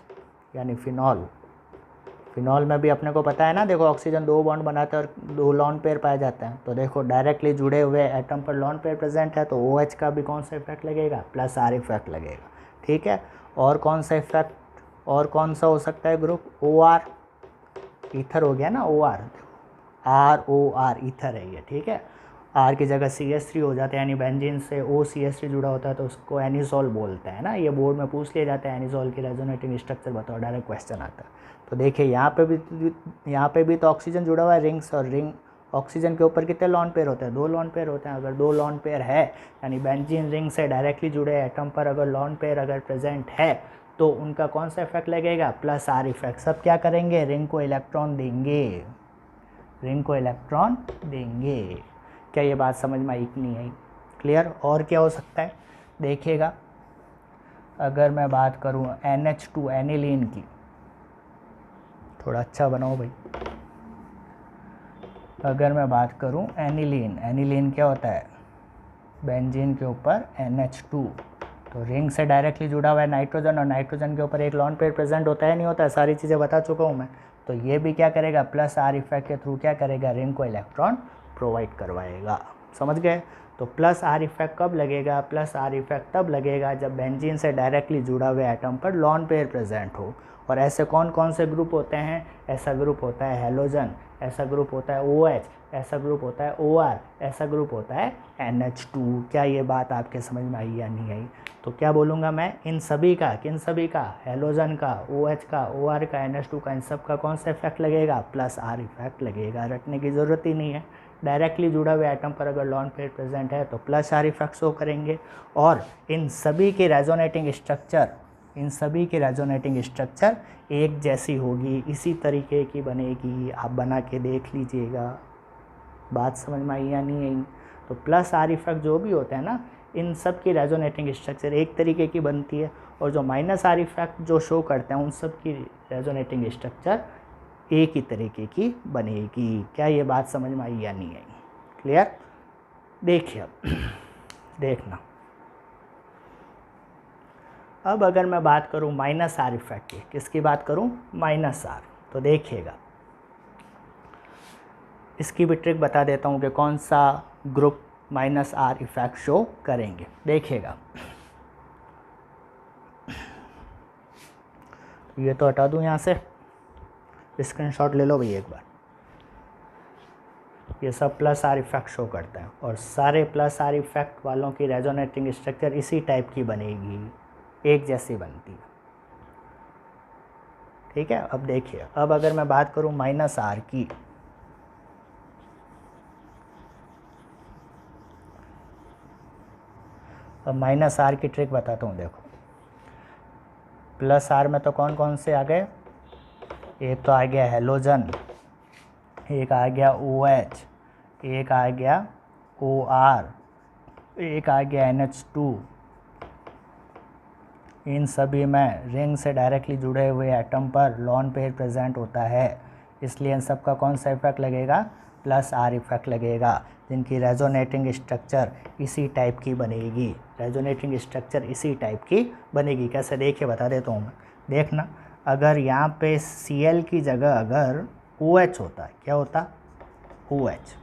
यानी फिनॉल। फिनॉल में भी अपने को पता है ना, देखो ऑक्सीजन 2 बॉन्ड बनाते हैं और 2 लॉन पेयर पाए जाते हैं। तो देखो डायरेक्टली जुड़े हुए एटम पर लॉन पेयर प्रेजेंट है, तो OH का भी कौन सा इफेक्ट लगेगा? प्लस आर इफेक्ट लगेगा। ठीक है। और कौन सा इफेक्ट, और कौन सा हो सकता है ग्रुप? OR, ईथर हो गया ना, OR, ROR ईथर है ये। ठीक है। R की जगह CH3 हो जाता है, यानी बेंजीन से OCH3 जुड़ा होता है तो उसको एनिसोल बोलते हैं ना। ये बोर्ड में पूछ लिया जाता है, एनिसोल की रेजोनेटिंग स्ट्रक्चर बताओ, डायरेक्ट क्वेश्चन आता है। तो देखिए यहाँ पे भी तो ऑक्सीजन जुड़ा हुआ है रिंग्स, और रिंग ऑक्सीजन के ऊपर कितने लॉन पेयर होते हैं? 2 लॉन पेयर होते हैं। अगर 2 लॉन पेयर है, यानी बेंजीन रिंग से डायरेक्टली जुड़े एटम पर अगर लॉन पेयर अगर प्रेजेंट है, तो उनका कौन सा इफेक्ट लगेगा? Plus are effect. सब क्या करेंगे? रिंग को इलेक्ट्रॉन देंगे, रिंग को इलेक्ट्रॉन देंगे। क्या ये बात समझ में आई कि नहीं आई? क्लियर? और क्या हो सकता है? देखिएगा, अगर मैं बात करूँ NH2 एनिलीन की, थोड़ा अच्छा बनाओ भाई। अगर मैं बात करूं एनिलीन, एनिलीन क्या होता है? बेंजीन के ऊपर NH2, तो रिंग से डायरेक्टली जुड़ा हुआ है नाइट्रोजन, और नाइट्रोजन के ऊपर एक लॉन पेयर प्रेजेंट होता है, नहीं होता है? सारी चीज़ें बता चुका हूं मैं। तो ये भी क्या करेगा? प्लस आर इफेक्ट के थ्रू क्या करेगा? रिंग को इलेक्ट्रॉन प्रोवाइड करवाएगा। समझ गए? तो प्लस आर इफेक्ट कब लगेगा? प्लस आर इफेक्ट तब लगेगा जब बेंजीन से डायरेक्टली जुड़ा हुए एटम पर लॉन पेयर प्रेजेंट हो। और ऐसे कौन कौन से ग्रुप होते हैं? ऐसा ग्रुप होता है हेलोजन, ऐसा ग्रुप होता है OH, ऐसा ग्रुप होता है OR, ऐसा ग्रुप होता है NH2। क्या ये बात आपके समझ में आई या नहीं आई? तो क्या बोलूँगा मैं? इन सभी का, किन सभी का? हेलोजन का, OH का, OR का, NH2 का, इन सब का कौन सा इफेक्ट लगेगा? प्लस आर इफेक्ट लगेगा। रटने की ज़रूरत ही नहीं है। डायरेक्टली जुड़ा हुआ एटम पर अगर लॉन पेयर प्रेजेंट है तो प्लस आर इफेक्ट शो करेंगे। और इन सभी के रेजोनेटिंग स्ट्रक्चर, इन सभी की रेजोनेटिंग स्ट्रक्चर एक जैसी होगी, इसी तरीके की बनेगी। आप बना के देख लीजिएगा। बात समझ में आई या नहीं आई? तो प्लस आर इफेक्ट जो भी होता है ना, इन सब की रेजोनेटिंग स्ट्रक्चर एक तरीके की बनती है, और जो माइनस आर इफेक्ट जो शो करते हैं उन सब की रेजोनेटिंग स्ट्रक्चर एक ही तरीके की बनेगी। क्या ये बात समझ में आई या नहीं आई? क्लियर? देखिए अब देखना, अब अगर मैं बात करूं माइनस आर इफेक्ट की, किसकी बात करूं? Minus R. तो देखिएगा, इसकी भी ट्रिक बता देता हूं कि कौन सा group minus are effect show करेंगे। देखिएगा, ये तो हटा दूं यहाँ से, स्क्रीनशॉट ले लो भाई एक बार। ये सब प्लस आर इफेक्ट शो करते हैं, और सारे प्लस आर इफेक्ट वालों की रेजोनेटिंग स्ट्रक्चर इसी टाइप की बनेगी, एक जैसी बनती है। ठीक है। अब देखिए, अब अगर मैं बात करूं माइनस आर की, अब माइनस आर की ट्रिक बताता हूं। देखो, प्लस आर में तो कौन कौन से आ गए? एक तो आ गया हेलोजन, एक आ गया OH, एक आ गया OR, एक आ गया NH2। इन सभी में रिंग से डायरेक्टली जुड़े हुए एटम पर लॉन पेयर प्रेजेंट होता है, इसलिए इन सब का कौन सा इफेक्ट लगेगा? प्लस आर इफेक्ट लगेगा। जिनकी रेजोनेटिंग स्ट्रक्चर इसी टाइप की बनेगी, रेजोनेटिंग स्ट्रक्चर इसी टाइप की बनेगी। कैसे देखिए बता देता हूँ मैं, देखना अगर यहाँ पे Cl की जगह अगर OH होता है, क्या होता OH,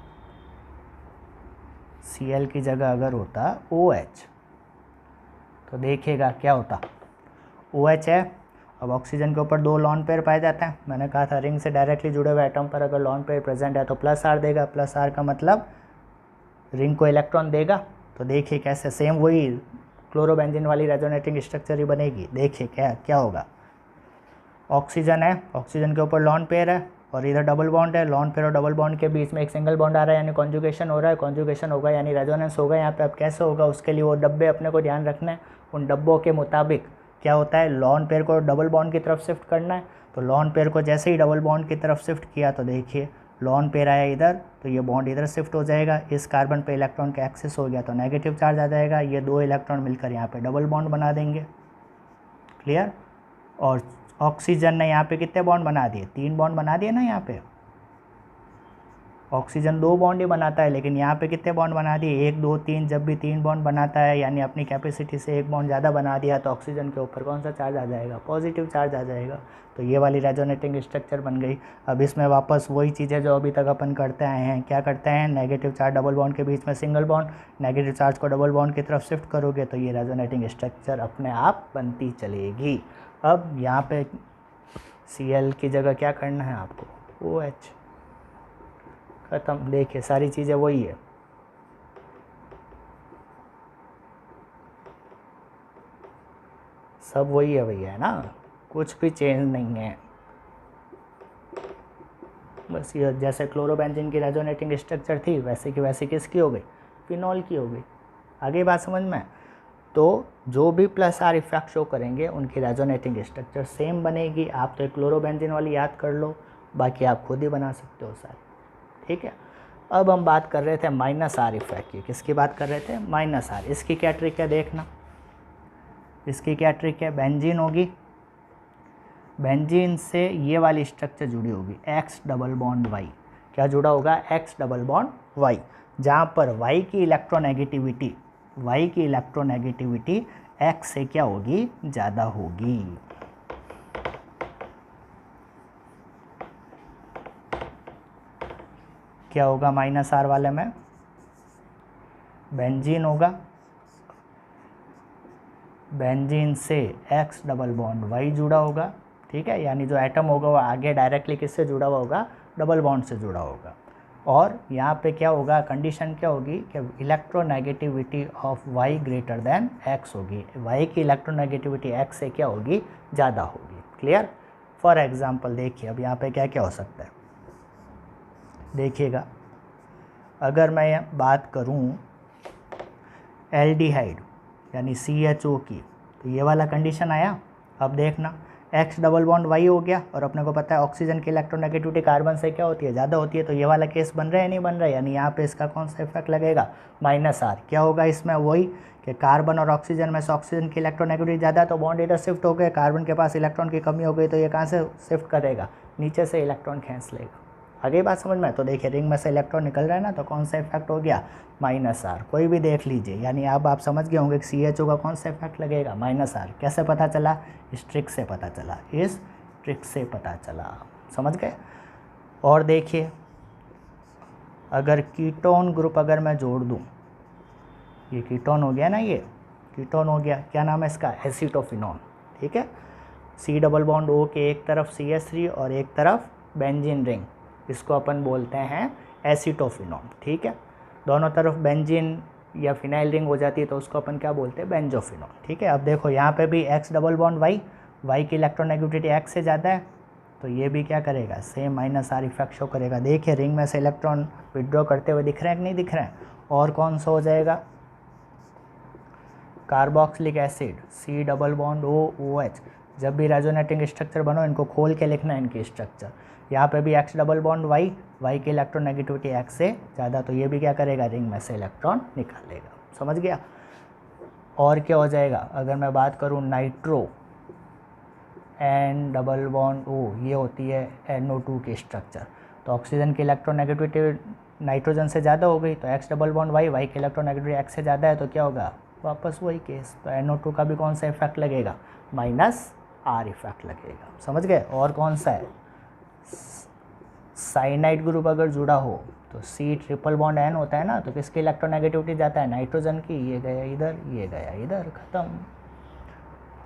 Cl की जगह अगर होता OH तो देखिएगा क्या होता OH है। अब ऑक्सीजन के ऊपर 2 लॉन पेयर पाए जाते हैं, मैंने कहा था रिंग से डायरेक्टली जुड़े हुए एटम पर अगर लॉन पेयर प्रेजेंट है तो +R देगा, +R का मतलब रिंग को इलेक्ट्रॉन देगा। तो देखिए कैसे सेम वही क्लोरोबेंजीन वाली रेजोनेटिंग स्ट्रक्चर ही बनेगी। देखिए क्या होगा, ऑक्सीजन है, ऑक्सीजन के ऊपर लॉन पेयर है और इधर डबल बॉन्ड है, लॉन पेयर और डबल बॉन्ड के बीच में एक सिंगल बॉन्ड आ रहा है यानी कॉन्जुगेशन हो रहा है, कॉन्जुगेशन होगा यानी रेजोनेंस होगा यहाँ पे। अब कैसे होगा उसके लिए वो डब्बे अपने को ध्यान रखना है, उन डब्बों के मुताबिक क्या होता है, लॉन पेयर को डबल बॉन्ड की तरफ शिफ्ट करना है। तो लॉन पेयर को जैसे ही डबल बॉन्ड की तरफ शिफ्ट किया तो देखिए लॉन पेयर आया इधर तो ये बॉन्ड इधर शिफ्ट हो जाएगा, इस कार्बन पे इलेक्ट्रॉन का एक्सेस हो गया तो नेगेटिव चार्ज आ जाएगा, ये 2 इलेक्ट्रॉन मिलकर यहाँ पे डबल बॉन्ड बना देंगे। क्लियर। और ऑक्सीजन ने यहाँ पे कितने बॉन्ड बना दिए, 3 बॉन्ड बना दिए ना। यहाँ पे ऑक्सीजन 2 बॉन्ड ही बनाता है लेकिन यहाँ पे कितने बॉन्ड बना दिए, 1 2 3। जब भी 3 बॉन्ड बनाता है यानी अपनी कैपेसिटी से 1 बॉन्ड ज़्यादा बना दिया तो ऑक्सीजन के ऊपर कौन सा चार्ज आ जाएगा, पॉजिटिव चार्ज आ जाएगा। तो ये वाली रेजोनेटिंग स्ट्रक्चर बन गई। अब इसमें वापस वही चीज़ें जो अभी तक अपन करते आए हैं, क्या करते हैं, नेगेटिव चार्ज डबल बॉन्ड के बीच में सिंगल बॉन्ड, नेगेटिव चार्ज को डबल बॉन्ड की तरफ शिफ्ट करोगे तो ये रेजोनेटिंग स्ट्रक्चर अपने आप बनती चलेगी। अब यहाँ पे Cl की जगह क्या करना है आपको, OH, खत्म। देखिए सारी चीज़ें वही है, सब वही है भैया, है ना, कुछ भी चेंज नहीं है। बस ये जैसे क्लोरोबेंजीन की रेजोनेटिंग स्ट्रक्चर थी वैसे की वैसे किसकी हो गई, फिनॉल की हो गई। आगे बात समझ में। तो जो भी +R इफेक्ट शो करेंगे उनकी रेजोनेटिंग स्ट्रक्चर सेम बनेगी। आप तो एक क्लोरोबेंजीन वाली याद कर लो, बाकी आप खुद ही बना सकते हो सारी, ठीक है। अब हम बात कर रहे थे -R इफेक्ट की, किसकी बात कर रहे थे, -R। इसकी क्या ट्रिक है देखना, इसकी क्या ट्रिक है, बेंजीन होगी, बेंजीन से ये वाली स्ट्रक्चर जुड़ी होगी X डबल बॉन्ड Y, क्या जुड़ा होगा, X डबल बॉन्ड Y, जहाँ पर Y की इलेक्ट्रोनेगेटिविटी, Y की इलेक्ट्रोनेगेटिविटी X से क्या होगी, ज़्यादा होगी। क्या होगा -R वाले में, बेंजीन होगा, बेंजीन से X डबल बॉन्ड Y जुड़ा होगा, ठीक है, यानी जो एटम होगा वो आगे डायरेक्टली किससे जुड़ा हुआ होगा, डबल बॉन्ड से जुड़ा होगा। और यहाँ पे क्या होगा, कंडीशन क्या होगी कि electronegativity of Y greater than X होगी, Y की इलेक्ट्रोनेगेटिविटी X से क्या होगी, ज़्यादा होगी। क्लियर। फॉर एग्जांपल देखिए अब यहाँ पे क्या क्या हो सकता है, देखिएगा अगर मैं बात करूँ एल्डिहाइड यानी CHO की, तो ये वाला कंडीशन आया। अब देखना X डबल बॉन्ड Y हो गया और अपने को पता है ऑक्सीजन की इलेक्ट्रोनेगेटिविटी कार्बन से क्या होती है, ज़्यादा होती है, तो ये वाला केस बन रहा है नहीं बन रहा है, यानी यहाँ पे इसका कौन सा इफेक्ट लगेगा, -R। क्या होगा इसमें, वही कि कार्बन और ऑक्सीजन में से ऑक्सीजन की इलेक्ट्रोनेगेटिविटी ज़्यादा है तो बॉन्ड इधर शिफ्ट हो गए, कार्बन के पास इलेक्ट्रॉन की कमी हो गई तो ये कहाँ से शिफ्ट करेगा, नीचे से इलेक्ट्रॉन खींच लेगा। आगे बात समझ में। तो देखिए रिंग में से इलेक्ट्रॉन निकल रहा है ना, तो कौन सा इफेक्ट हो गया, -R। कोई भी देख लीजिए, यानी अब आप समझ गए होंगे कि CHO का कौन सा इफेक्ट लगेगा, -R। कैसे पता चला, इस ट्रिक से पता चला, इस ट्रिक से पता चला, समझ गए। और देखिए अगर कीटोन ग्रुप अगर मैं जोड़ दूँ, ये कीटोन हो गया ना, ये कीटोन हो गया, क्या नाम है इसका, एसीटोफिनॉन, ठीक है। C डबल बॉन्ड O के एक तरफ CH3 और एक तरफ बेंजीन रिंग, इसको अपन बोलते हैं एसीटोफिनॉन, ठीक है। दोनों तरफ बेंजीन या फिनाइल रिंग हो जाती है तो उसको अपन क्या बोलते हैं, बेंजोफिनॉन, ठीक है। अब देखो यहाँ पे भी X डबल बॉन्ड Y की इलेक्ट्रोनेगेटिविटी X से ज़्यादा है तो ये भी क्या करेगा, सेम -R इफेक्ट शो करेगा। देखिए रिंग में से इलेक्ट्रॉन विड्रॉ करते हुए दिख रहे हैं कि नहीं दिख रहे हैं। और कौन सा हो जाएगा, carboxylic acid C double bond O OH। जब भी रेजोनेटिंग स्ट्रक्चर बनो इनको खोल के लिखना है इनकी स्ट्रक्चर। यहाँ पे भी X डबल बॉन्ड Y की इलेक्ट्रोनेगेटिविटी X से ज़्यादा, तो ये भी क्या करेगा, रिंग में से इलेक्ट्रॉन निकालेगा, समझ गया। और क्या हो जाएगा, अगर मैं बात करूँ nitro N double bond O, ये होती है NO2 की स्ट्रक्चर, तो ऑक्सीजन की इलेक्ट्रोनेगेटिविटी नाइट्रोजन से ज़्यादा हो गई तो X double bond Y, Y की इलेक्ट्रोनेगेटिविटी X से ज़्यादा है तो क्या होगा, वापस वही केस। तो NO2 का भी कौन सा इफेक्ट लगेगा, -R इफेक्ट लगेगा। समझ गए। और कौन सा है, साइनाइड ग्रुप अगर जुड़ा हो तो C ट्रिपल बॉन्ड N होता है ना, तो किसकी इलेक्ट्रोनेगेटिविटी जाता है, नाइट्रोजन की। ये गया इधर, ये गया इधर, ख़त्म।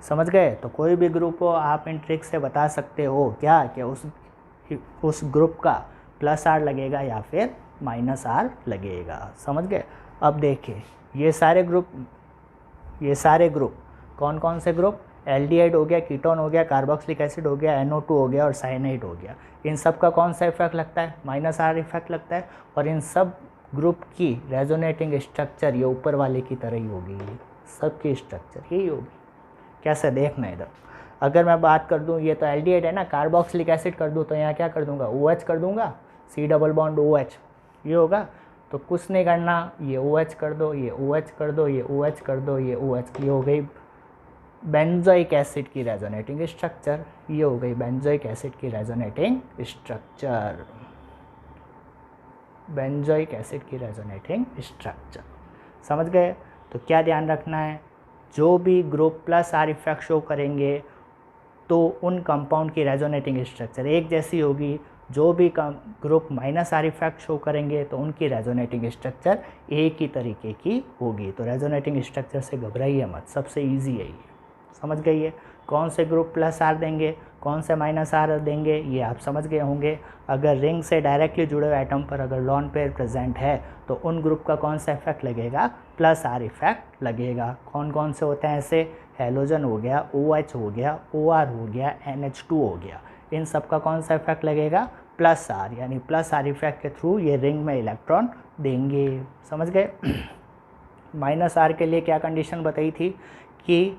समझ गए। तो कोई भी ग्रुप हो आप इन ट्रिक से बता सकते हो क्या, कि उस ग्रुप का +R लगेगा या फिर -R लगेगा। समझ गए। अब देखिए ये सारे ग्रुप कौन कौन से ग्रुप, एल्डिहाइड हो गया, कीटोन हो गया, कार्बोक्सिलिक एसिड हो गया, NO2 हो गया और साइनाइड हो गया। इन सब का कौन सा इफेक्ट लगता है, -R इफेक्ट लगता है। और इन सब ग्रुप की रेजोनेटिंग स्ट्रक्चर ये ऊपर वाले की तरह ही होगी, सबकी स्ट्रक्चर यही होगी। कैसे, देखना इधर। अगर मैं बात कर दूं, ये तो एल्डिहाइड है ना, कार्बोक्सिलिक एसिड कर दूं तो यहाँ क्या कर दूंगा, OH कर दूंगा, C डबल बॉन्ड OH ये होगा। तो कुछ नहीं करना, ये OH कर दो, ये OH कर दो, ये OH कर दो, ये OH, ये हो गई बेंजोइक एसिड की रेजोनेटिंग स्ट्रक्चर। ये हो गई बेंजोइक एसिड की रेजोनेटिंग स्ट्रक्चर, बेंजोइक एसिड की रेजोनेटिंग स्ट्रक्चर। समझ गए। तो क्या ध्यान रखना है, जो भी ग्रुप +R इफेक्ट शो करेंगे तो उन कंपाउंड की रेजोनेटिंग स्ट्रक्चर एक जैसी होगी। जो भी ग्रुप -R इफेक्ट शो करेंगे तो उनकी रेजोनेटिंग स्ट्रक्चर एक ही तरीके की होगी। तो रेजोनेटिंग स्ट्रक्चर से घबराइए मत, सबसे ईजी है ये। समझ गई है। कौन से ग्रुप +R देंगे, कौन से -R देंगे, ये आप समझ गए होंगे। अगर रिंग से डायरेक्टली जुड़े हुए एटम पर अगर लॉन पेयर प्रेजेंट है तो उन ग्रुप का कौन सा इफेक्ट लगेगा, +R इफेक्ट लगेगा। कौन कौन से होते हैं ऐसे, हेलोजन हो गया, OH हो गया, OR हो गया, NH2 हो गया। इन सब का कौन सा इफेक्ट लगेगा, +R, यानी +R इफेक्ट के थ्रू ये रिंग में इलेक्ट्रॉन देंगे। समझ गए। -R के लिए क्या कंडीशन बताई थी कि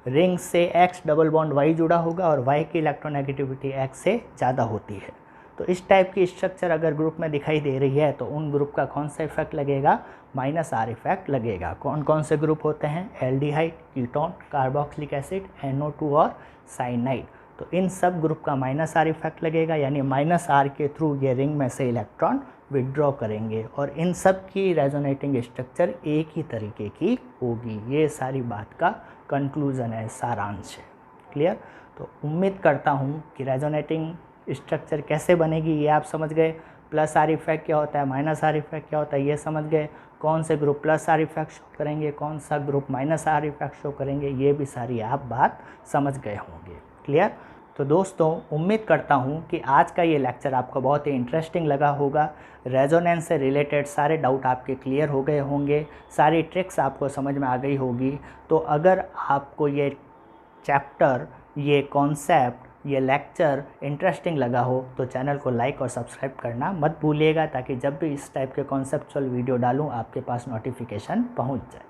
रिंग से X डबल बॉन्ड Y जुड़ा होगा और Y की इलेक्ट्रोनेगेटिविटी X से ज़्यादा होती है। तो इस टाइप की स्ट्रक्चर अगर ग्रुप में दिखाई दे रही है तो उन ग्रुप का कौन सा इफेक्ट लगेगा, -R इफेक्ट लगेगा। कौन कौन से ग्रुप होते हैं, aldehyde, ketone, carboxylic acid, NO2 और साइनाइड। तो इन सब ग्रुप का -R इफेक्ट लगेगा, यानी -R के थ्रू ये रिंग में से इलेक्ट्रॉन विड्रॉ करेंगे और इन सब की रेजोनेटिंग स्ट्रक्चर एक ही तरीके की होगी। ये सारी बात का कंक्लूज़न है, सारांश है। क्लियर। तो उम्मीद करता हूँ कि रेजोनेटिंग स्ट्रक्चर कैसे बनेगी ये आप समझ गए। +R इफेक्ट क्या होता है, -R इफेक्ट क्या होता है ये समझ गए। कौन से ग्रुप +R इफेक्ट शो करेंगे, कौन सा ग्रुप -R इफेक्ट शो करेंगे, ये भी सारी आप बात समझ गए होंगे। क्लियर। तो दोस्तों उम्मीद करता हूँ कि आज का ये लेक्चर आपको बहुत ही इंटरेस्टिंग लगा होगा। रेजोनेंस से रिलेटेड सारे डाउट आपके क्लियर हो गए होंगे, सारी ट्रिक्स आपको समझ में आ गई होगी। तो अगर आपको ये चैप्टर, ये कॉन्सेप्ट, ये लेक्चर इंटरेस्टिंग लगा हो तो चैनल को लाइक और सब्सक्राइब करना मत भूलिएगा, ताकि जब भी इस टाइप के कॉन्सेप्चुअल वीडियो डालूँ आपके पास नोटिफिकेशन पहुँच जाए।